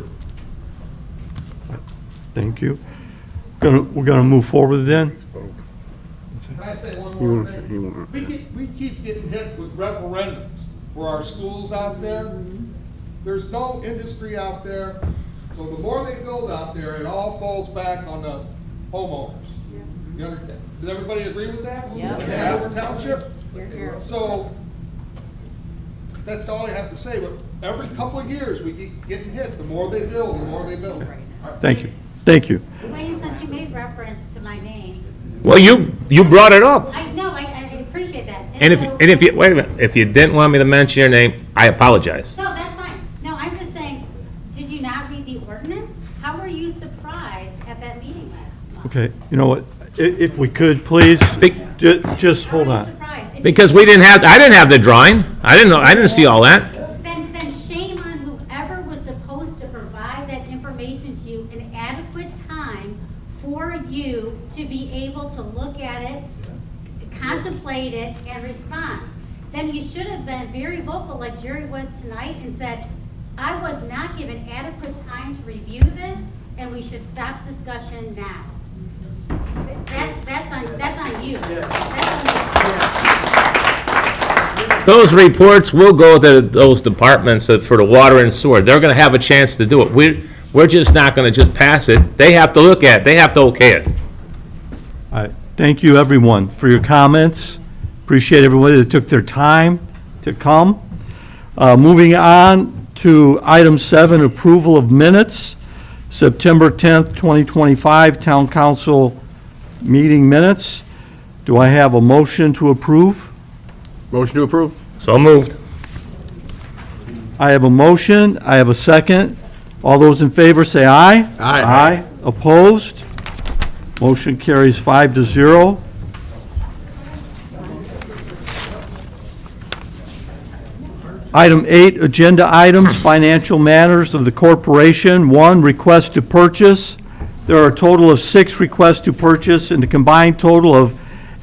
Speaker 1: Thank you. We're gonna move forward then.
Speaker 18: Can I say one more thing? We keep getting hit with referendums for our schools out there. There's no industry out there, so the more they build out there, it all falls back on the homeowners. You understand? Does everybody agree with that? Yeah. Hanover Township? So, that's all I have to say, but every couple of years, we keep getting hit. The more they build, the more they build.
Speaker 1: Thank you. Thank you.
Speaker 17: Wayne, since you made reference to my name.
Speaker 9: Well, you brought it up.
Speaker 17: I know, I appreciate that.
Speaker 9: And if you, wait a minute, if you didn't want me to mention your name, I apologize.
Speaker 17: No, that's fine. No, I'm just saying, did you not read the ordinance? How were you surprised at that meeting last month?
Speaker 1: Okay, you know what? If we could, please, just hold on.
Speaker 9: Because I didn't have the drawing. I didn't see all that.
Speaker 17: Then shame on whoever was supposed to provide that information to you in adequate time for you to be able to look at it, contemplate it, and respond. Then you should have been very vocal like Jerry was tonight and said, I was not given adequate time to review this, and we should stop discussion now. That's on you.
Speaker 9: Those reports will go to those departments for the water and sewer. They're gonna have a chance to do it. We're just not gonna just pass it. They have to look at it. They have to okay it.
Speaker 1: All right, thank you, everyone, for your comments. Appreciate everybody that took their time to come. Moving on to item 7, approval of minutes, September 10th, 2025, Town Council meeting minutes. Do I have a motion to approve?
Speaker 10: Motion to approve.
Speaker 9: So moved.
Speaker 1: I have a motion, I have a second. All those in favor say aye.
Speaker 10: Aye.
Speaker 1: Aye. Opposed? Motion carries 5-0. Item 8, agenda items, financial matters of the corporation. 1, request to purchase. There are a total of 6 requests to purchase and a combined total of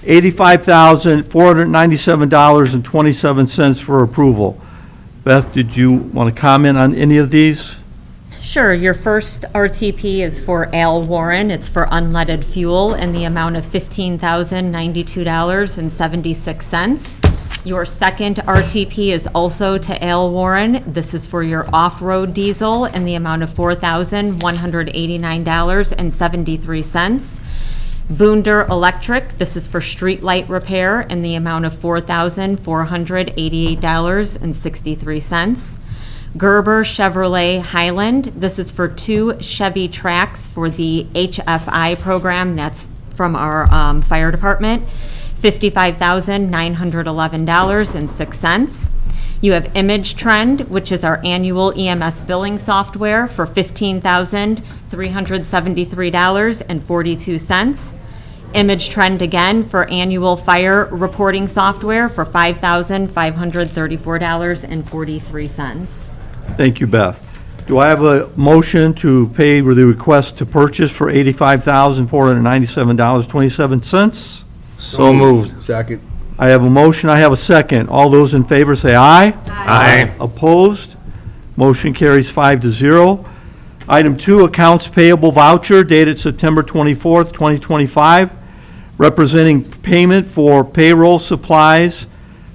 Speaker 1: $85,497.27 for approval. Beth, did you want to comment on any of these?
Speaker 5: Sure. Your first RTP is for Al Warren. It's for unleaded fuel in the amount of $15,092.76. Your second RTP is also to Al Warren. This is for your off-road diesel in the amount of $4,189.73. Boonder Electric, this is for street light repair in the amount of $4,488.63. Gerber Chevrolet Highland, this is for 2 Chevy Trax for the HFI program, that's from our fire department, $55,911.06. You have Image Trend, which is our annual EMS billing software for $15,373.42. Image Trend again for annual fire reporting software for $5,534.43.
Speaker 1: Thank you, Beth. Do I have a motion to pay the request to purchase for $85,497.27?
Speaker 9: So moved.
Speaker 10: Second.
Speaker 1: I have a motion, I have a second. All those in favor say aye.
Speaker 9: Aye.
Speaker 1: Opposed? Motion carries 5-0. Item 2, accounts payable voucher dated September 24th, 2025, representing payment for payroll supplies,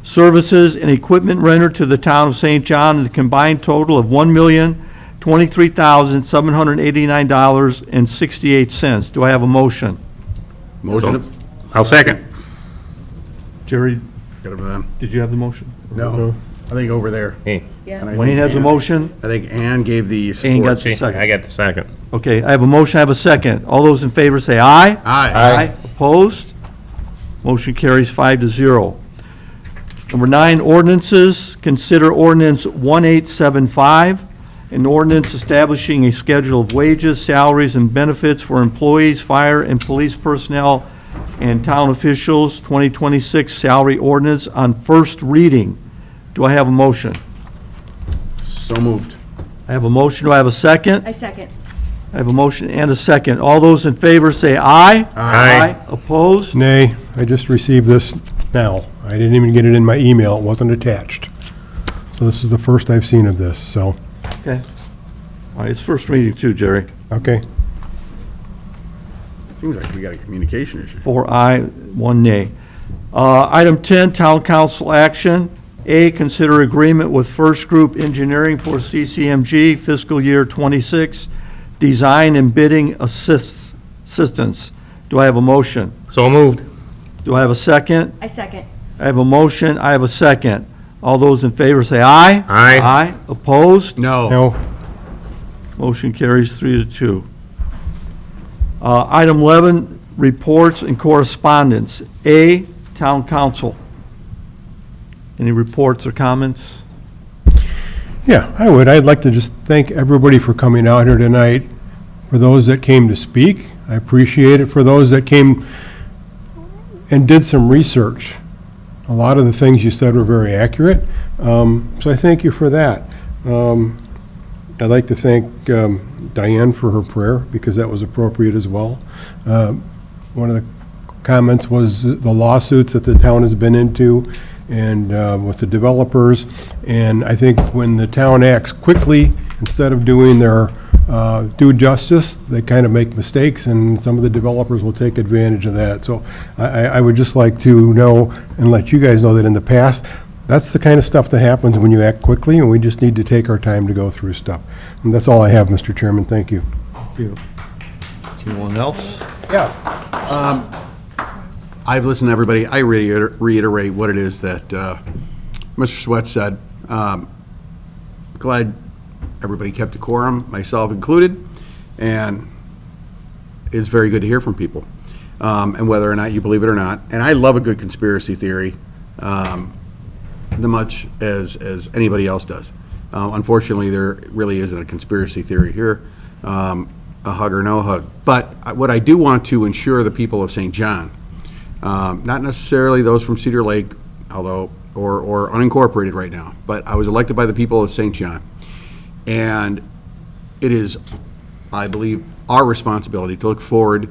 Speaker 1: services, and equipment rendered to the town of St. John in the combined total of $1,023,789.68. Do I have a motion?
Speaker 10: Motion.
Speaker 9: I'll second.
Speaker 1: Jerry,
Speaker 10: Get over them.
Speaker 1: did you have the motion?
Speaker 10: No, I think over there.
Speaker 9: Hey,
Speaker 10: And I
Speaker 1: Wayne
Speaker 10: think
Speaker 1: has a
Speaker 10: Ann-
Speaker 1: motion?
Speaker 10: I think Ann gave the
Speaker 1: Ann got
Speaker 10: support.
Speaker 1: the second.
Speaker 9: I got the second.
Speaker 1: Okay, I have a motion, I have a second. All those in favor say aye.
Speaker 10: Aye.
Speaker 1: Opposed? Motion carries 5-0. Number 9, ordinances. Consider ordinance 1875, an ordinance establishing a schedule of wages, salaries, and benefits for employees, fire and police personnel, and town officials, 2026 salary ordinance on first reading. Do I have a motion?
Speaker 10: So moved.
Speaker 1: I have a motion. Do I have a second?
Speaker 11: I second.
Speaker 1: I have a motion and a second. All those in favor say aye.
Speaker 9: Aye.
Speaker 1: Opposed?
Speaker 3: Nay, I just received this now. I didn't even get it in my email. It wasn't attached. So this is the first I've seen of this, so,
Speaker 1: Okay. All right, it's first reading too, Jerry.
Speaker 3: okay.
Speaker 10: Seems like we got a communication issue.
Speaker 1: 4 aye, 1 nay. Item 10, Town Council action. A, consider agreement with First Group Engineering for CCMG fiscal year '26 design and bidding assistance. Do I have a motion?
Speaker 9: So moved.
Speaker 1: Do I have a second?
Speaker 11: I second.
Speaker 1: I have a motion, I have a second. All those in favor say aye.
Speaker 9: Aye.
Speaker 1: Aye. Opposed?
Speaker 10: No.
Speaker 3: No,
Speaker 1: Motion carries 3-2. Item 11, reports and correspondence. A, Town Council. Any reports or comments?
Speaker 3: yeah, I would. I'd like to just thank everybody for coming out here tonight. For those that came to speak, I appreciate it. For those that came and did some research, a lot of the things you said were very accurate. So I thank you for that. I'd like to thank Diane for her prayer, because that was appropriate as well. One of the comments was the lawsuits that the town has been into, and with the developers. And I think when the town acts quickly, instead of doing their due justice, they kind of make mistakes, and some of the developers will take advantage of that. So I would just like to know and let you guys know that in the past, that's the kind of stuff that happens when you act quickly, and we just need to take our time to go through stuff. And that's all I have, Mr. Chairman. Thank you.
Speaker 1: Thank you. Anyone else?
Speaker 10: Yeah. I've listened to everybody. I reiterate what it is that Mr. Sweat said. Glad everybody kept decorum, myself included, and it's very good to hear from people, and whether or not you believe it or not. And I love a good conspiracy theory, the much as anybody else does. Unfortunately, there really isn't a conspiracy theory here, a hug or no hug. But what I do want to ensure the people of St. John, not necessarily those from Cedar Lake, although, or unincorporated right now, but I was elected by the people of St. John. And it is, I believe, our responsibility to look forward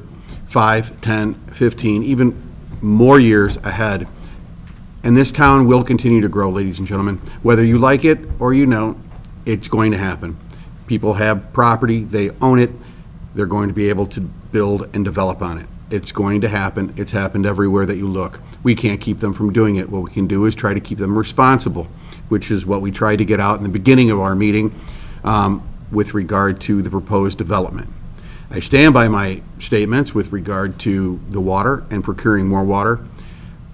Speaker 10: 5, 10, 15, even more years ahead. And this town will continue to grow, ladies and gentlemen. Whether you like it or you don't, it's going to happen. People have property, they own it, they're going to be able to build and develop on it. It's going to happen. It's happened everywhere that you look. We can't keep them from doing it. What we can do is try to keep them responsible, which is what we tried to get out in the beginning of our meeting with regard to the proposed development. I stand by my statements with regard to the water and procuring more water,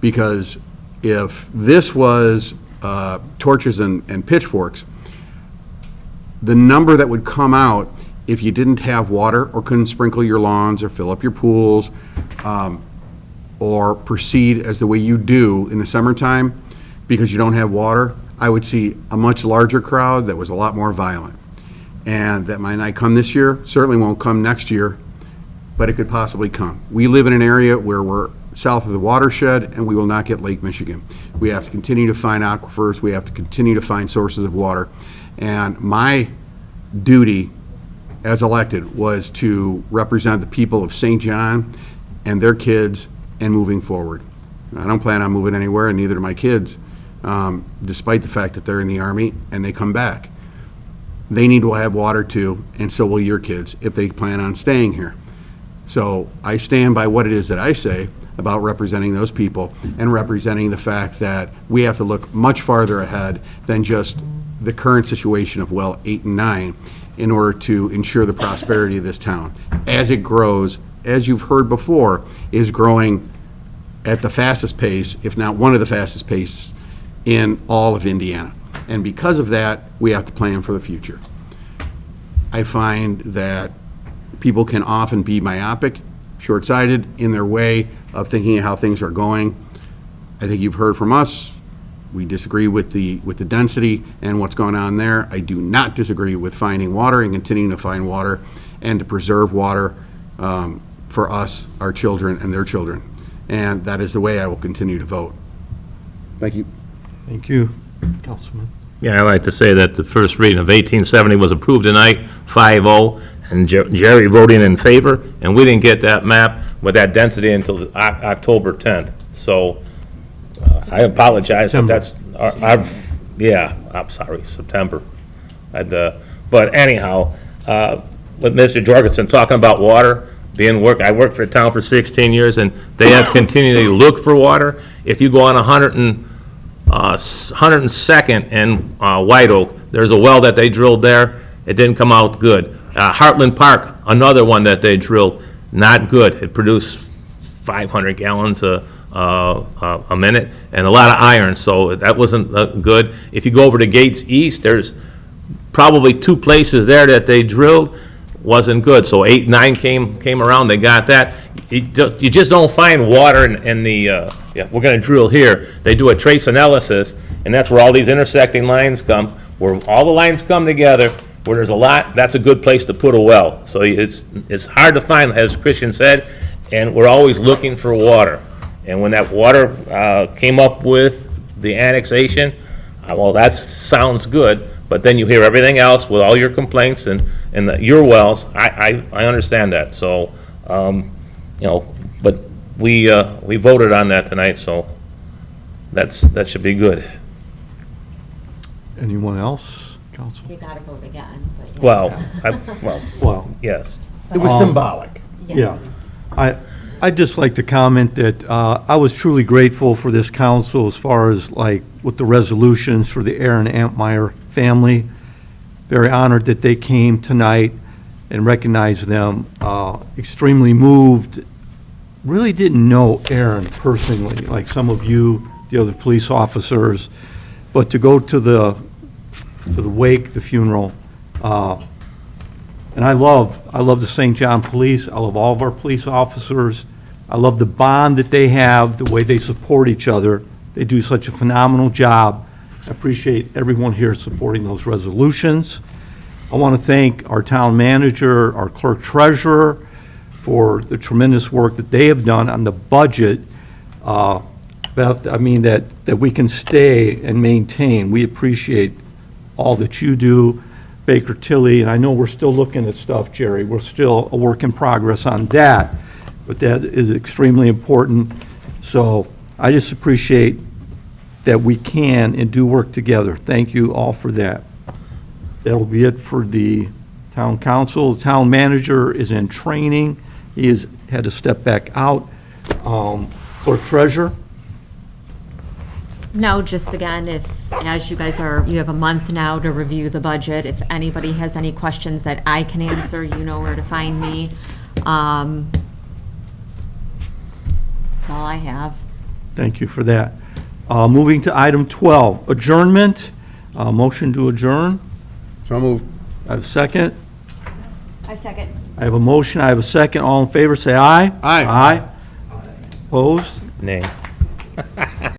Speaker 10: because if this was torches and pitchforks, the number that would come out if you didn't have water or couldn't sprinkle your lawns or fill up your pools, or proceed as the way you do in the summertime because you don't have water, I would see a much larger crowd that was a lot more violent. And that might not come this year, certainly won't come next year, but it could possibly come. We live in an area where we're south of the watershed, and we will not get Lake Michigan. We have to continue to find aquifers, we have to continue to find sources of water. And my duty as elected was to represent the people of St. John and their kids and moving forward. I don't plan on moving anywhere, and neither do my kids, despite the fact that they're in the Army and they come back. They need to have water too, and so will your kids if they plan on staying here. So I stand by what it is that I say about representing those people and representing the fact that we have to look much farther ahead than just the current situation of well 8 and 9 in order to ensure the prosperity of this town. As it grows, as you've heard before, is growing at the fastest pace, if not one of the fastest paces in all of Indiana. And because of that, we have to plan for the future. I find that people can often be myopic, short-sighted in their way of thinking of how things are going. I think you've heard from us. We disagree with the density and what's going on there. I do not disagree with finding water and continuing to find water and to preserve water for us, our children, and their children. And that is the way I will continue to vote. Thank you.
Speaker 1: Thank you, Councilman.
Speaker 9: Yeah, I'd like to say that the first reading of 1870 was approved tonight, 5-0, and Jerry voting in favor, and we didn't get that map with that density until October 10th. So I apologize, but that's, I'm sorry, September. But anyhow, with Mr. Jorgensen talking about water, I worked for the town for 16 years, and they have continually looked for water. If you go on 102nd and White Oak, there's a well that they drilled there. It didn't come out good. Heartland Park, another one that they drilled, not good. It produced 500 gallons a minute and a lot of iron, so that wasn't good. If you go over to Gates East, there's probably 2 places there that they drilled, wasn't good. So 8, 9 came around, they got that. You just don't find water in the, we're gonna drill here. They do a trace analysis, and that's where all these intersecting lines come, where all the lines come together, where there's a lot, that's a good place to put a well. So it's hard to find, as Christian said, and we're always looking for water. And when that water came up with the annexation, well, that sounds good, but then you hear everything else with all your complaints and your wells. I understand that, so, but we voted on that tonight, so that should be good.
Speaker 1: Anyone else, Council?
Speaker 5: You gotta vote again, but yeah.
Speaker 9: Well, yes.
Speaker 10: It was symbolic.
Speaker 1: Yeah. I'd just like to comment that I was truly grateful for this council as far as like with the resolutions for the Aaron Antmeyer family. Very honored that they came tonight and recognized them. Extremely moved. Really didn't know Aaron personally, like some of you, the other police officers, but to go to the wake, the funeral, and I love the St. John Police. I love all of our police officers. I love the bond that they have, the way they support each other. They do such a phenomenal job. I appreciate everyone here supporting those resolutions. I want to thank our town manager, our clerk treasurer, for the tremendous work that they have done on the budget. Beth, I mean, that we can stay and maintain. We appreciate all that you do. Baker Tilly, and I know we're still looking at stuff, Jerry. We're still a work in progress on that, but that is extremely important. So I just appreciate that we can and do work together. Thank you all for that. That'll be it for the town council. The town manager is in training. He has had to step back out. Clerk treasurer?
Speaker 5: No, just again, as you guys you have a month now to review the budget. If anybody has any questions that I can answer, you know where to find me. That's all I have.
Speaker 1: Thank you for that. Moving to item 12, adjournment. Motion to adjourn.
Speaker 10: So moved.
Speaker 1: I have a second.
Speaker 11: I second.
Speaker 1: I have a motion. I have a second. All in favor, say aye.
Speaker 10: Aye.
Speaker 1: Aye. Opposed?
Speaker 9: Nay.